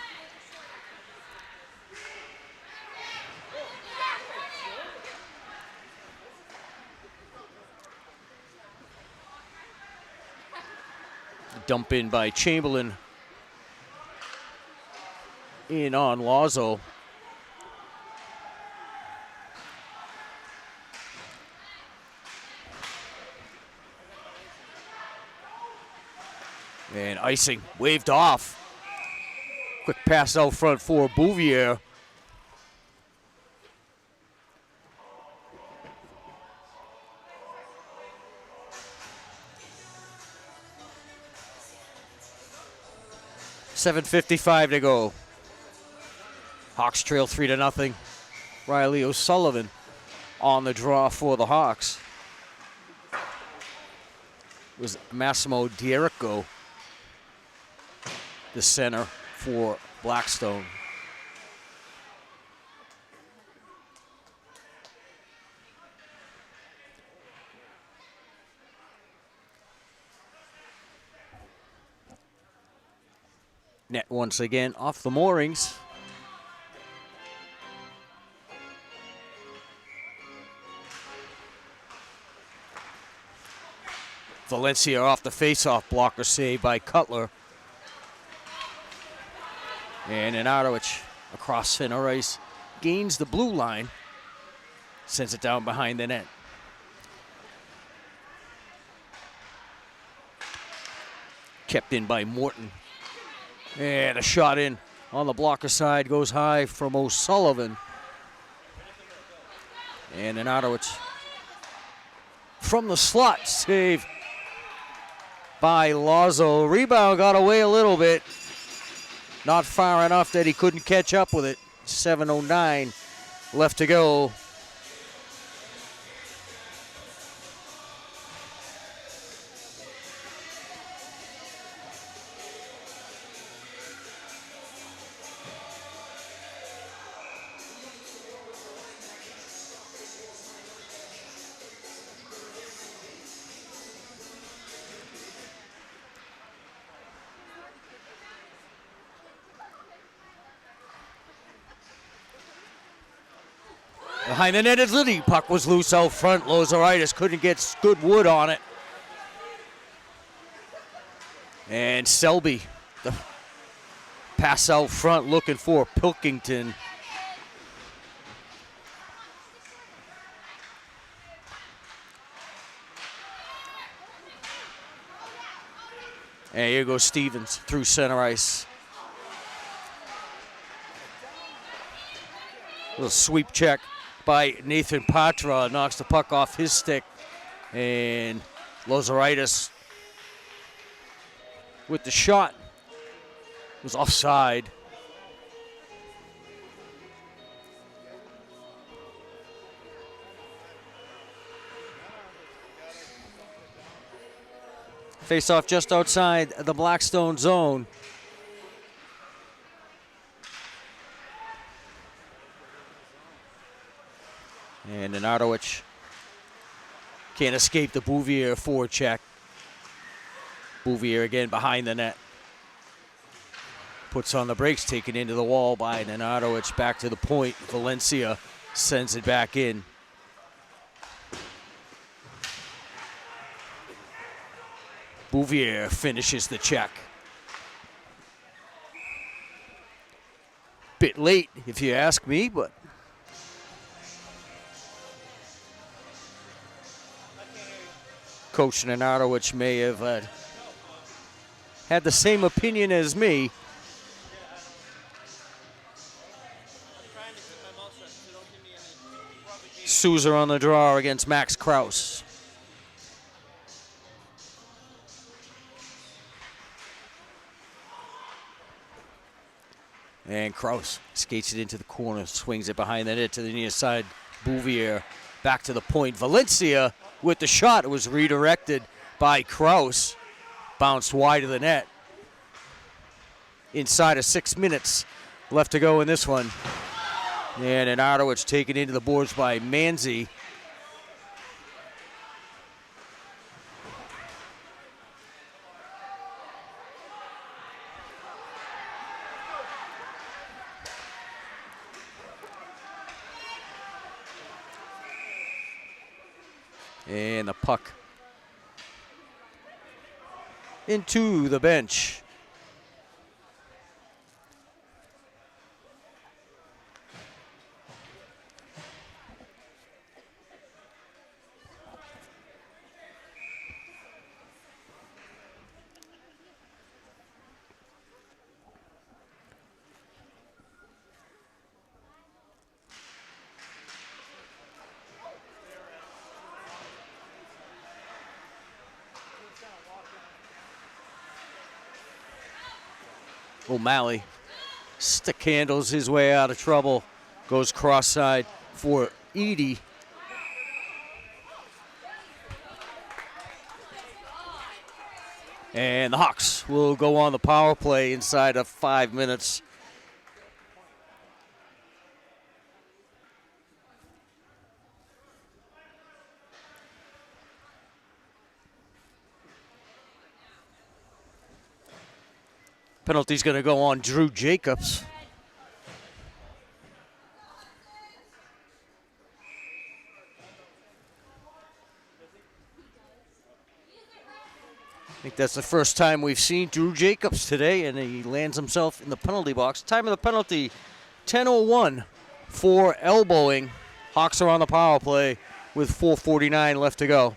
Dump in by Chamberlain. In on Lazo. And icing waved off. Quick pass out front for Bouvier. .7:55 to go. Hawks trail 3-0. Riley O'Sullivan on the draw for the Hawks. It was Massimo Dierico, the center for Blackstone. Net once again off the moorings. Valencia off the face-off blocker save by Cutler. And Anarowicz across center ice gains the blue line, sends it down behind the net. Kept in by Morton. And a shot in on the blocker side goes high from O'Sullivan. And Anarowicz from the slot, save by Lazo. Rebound got away a little bit. Not far enough that he couldn't catch up with it. 7:09 left to go. Behind the net is Liddy. Puck was loose out front. Lozoritis couldn't get good wood on it. And Selby, the pass out front looking for Pilkington. And here goes Stevens through center ice. Little sweep check by Nathan Patra, knocks the puck off his stick. And Lozeritis with the shot was offside. Face off just outside the Blackstone zone. And Nenadowicz can't escape the Bouvier forecheck. Bouvier again behind the net. Puts on the brakes, taken into the wall by Nenadowicz. Back to the point. Valencia sends it back in. Bouvier finishes the check. Bit late, if you ask me, but Coach Nenadowicz may have had the same opinion as me. Souza on the draw against Max Kraus. And Kraus skates it into the corner, swings it behind the net to the near side. Bouvier back to the point. Valencia with the shot. It was redirected by Kraus. Bounced wide of the net. Inside of 6 minutes left to go in this one. And Nenadowicz taken into the boards by Manzi. And the puck into the bench. O'Malley stick handles his way out of trouble. Goes cross-side for Edie. And the Hawks will go on the power play inside of 5 minutes. Penalty's going to go on Drew Jacobs. I think that's the first time we've seen Drew Jacobs today, and he lands himself in the penalty box. Time of the penalty, 10:01 for elbowing. Hawks are on the power play with 4:49 left to go.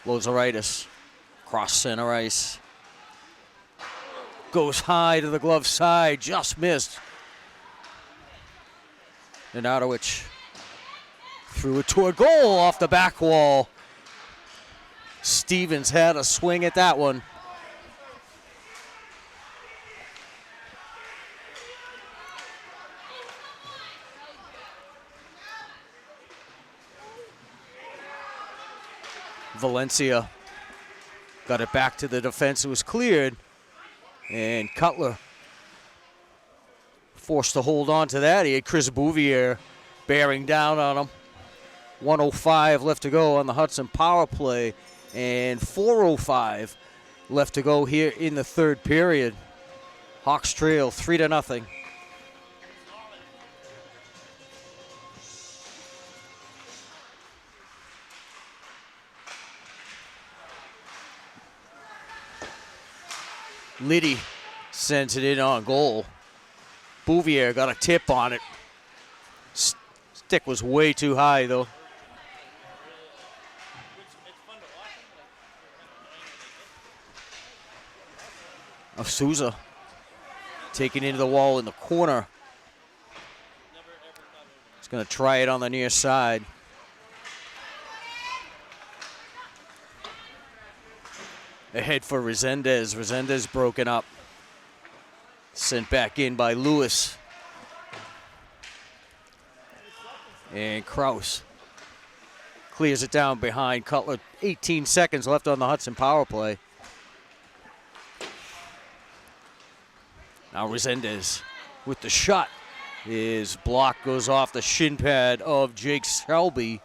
Lozeritis, cross center ice. Goes high to the glove side, just missed. Nenadowicz threw it toward goal off the back wall. Stevens had a swing at that one. Valencia got it back to the defense. It was cleared. And Cutler forced to hold on to that. He had Chris Bouvier bearing down on him. 1:05 left to go on the Hudson power play. And 4:05 left to go here in the third period. Hawks trail 3-0. Liddy sends it in on goal. Bouvier got a tip on it. Stick was way too high, though. Souza taking into the wall in the corner. He's going to try it on the near side. Ahead for Resendez. Resendez broken up. Sent back in by Lewis. And Kraus clears it down behind Cutler. 18 seconds left on the Hudson power play. Now Resendez with the shot. His block goes off the shin pad of Jake Shelby.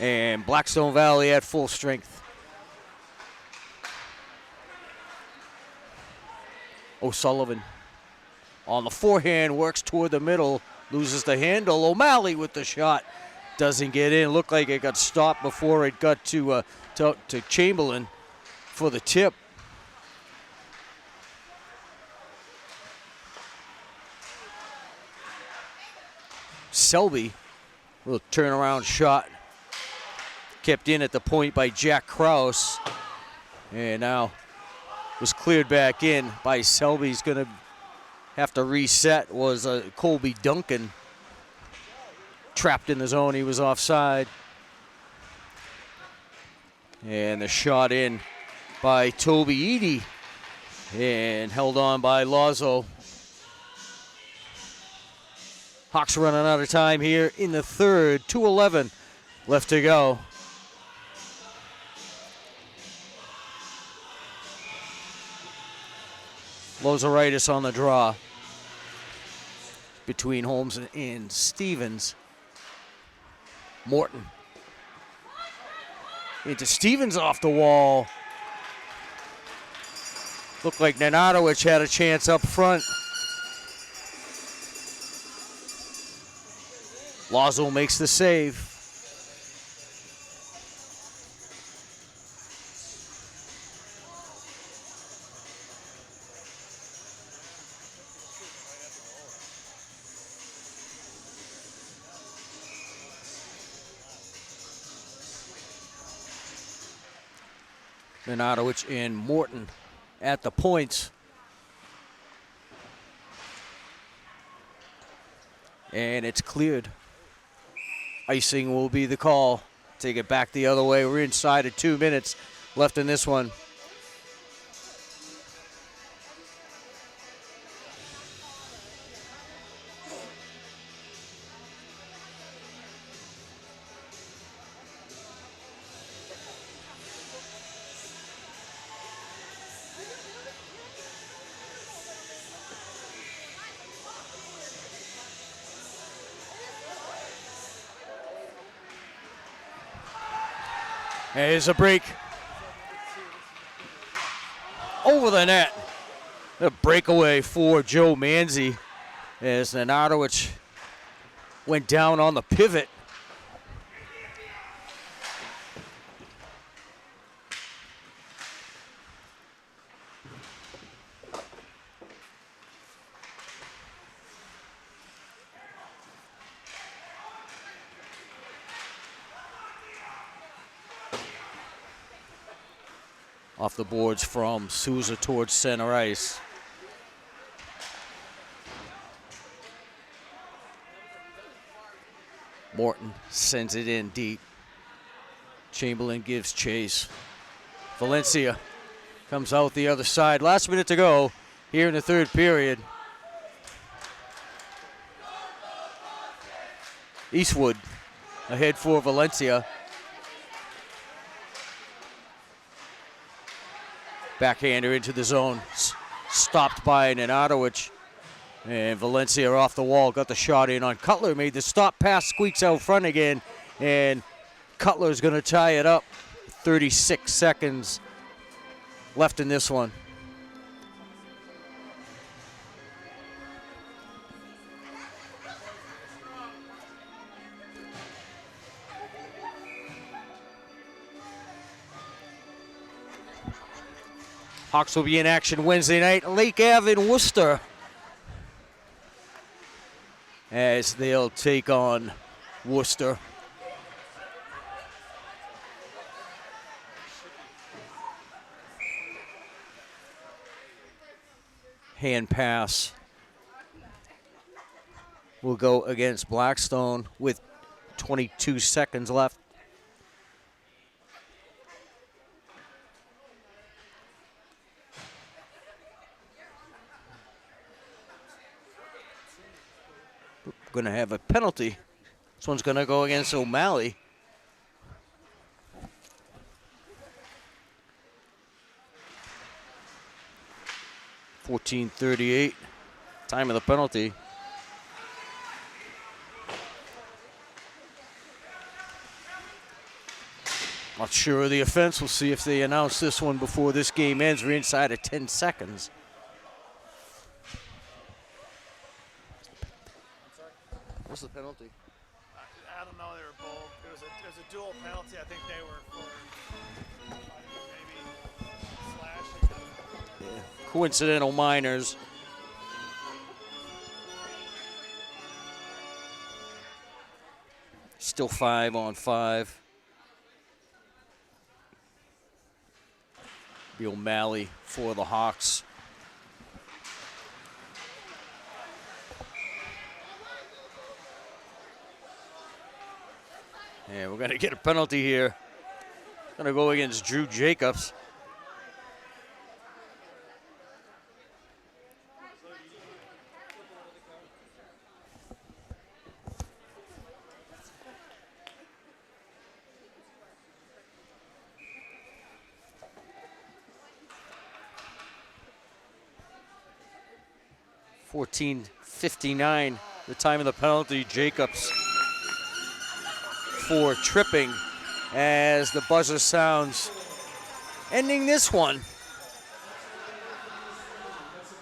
And Blackstone Valley at full strength. O'Sullivan on the forehand, works toward the middle, loses the handle. O'Malley with the shot, doesn't get in. Looked like it got stopped before it got to Chamberlain for the tip. Selby, little turnaround shot, kept in at the point by Jack Kraus, and now was cleared back in by Selby. He's going to have to reset. Was Colby Duncan trapped in the zone. He was offside. And the shot in by Toby Eady and held on by Lazo. Hawks running out of time here in the third. 2:11 left to go. Lozoritis on the draw between Holmes and Stevens. Morton into Stevens off the wall. Looked like Nenadowicz had a chance up front. Lazo makes the save. Nenadowicz and Morton at the points. And it's cleared. Icing will be the call. Take it back the other way. We're inside of 2 minutes left in this one. There's a break. Over the net. A breakaway for Joe Manzi as Nenadowicz went down on the pivot. Off the boards from Souza towards center ice. Morton sends it in deep. Chamberlain gives chase. Valencia comes out the other side. Last minute to go here in the third period. Eastwood ahead for Valencia. Backhander into the zone, stopped by Nenadowicz. And Valencia off the wall, got the shot in on Cutler, made the stop pass, squeaks out front again, and Cutler's gonna tie it up. 36 seconds left in this one. Hawks will be in action Wednesday night, Lake Ave in Worcester, as they'll take on Worcester. Hand pass will go against Blackstone with 22 seconds left. We're going to have a penalty. This one's going to go against O'Malley. .14:38, time of the penalty. Not sure of the offense. We'll see if they announce this one before this game ends. We're inside of 10 seconds. What's the penalty? I don't know. They were both. It was a dual penalty. I think they were for maybe slashing. Yeah. Coincidental minors. Still 5-on-5. Be O'Malley for the Hawks. And we're going to get a penalty here. Going to go against Drew Jacobs. .14:59, the time of the penalty. Jacobs for tripping as the buzzer sounds, ending this one.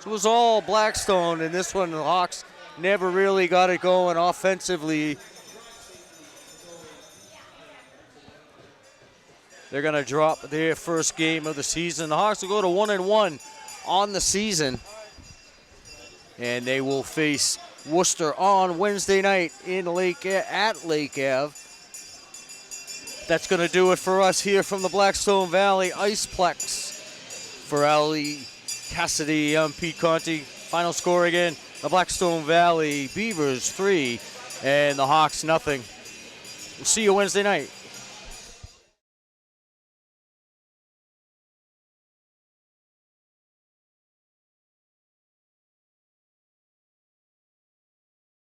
So it was all Blackstone, and this one the Hawks never really got it going offensively. They're going to drop their first game of the season. The Hawks will go to 1-1 on the season. And they will face Worcester on Wednesday night in at Lake Ave. That's going to do it for us here from the Blackstone Valley Iceplex. For Ali Cassidy, I'm Pete Conti. Final score again, the Blackstone Valley Beavers 3 and the Hawks nothing. We'll see you Wednesday night.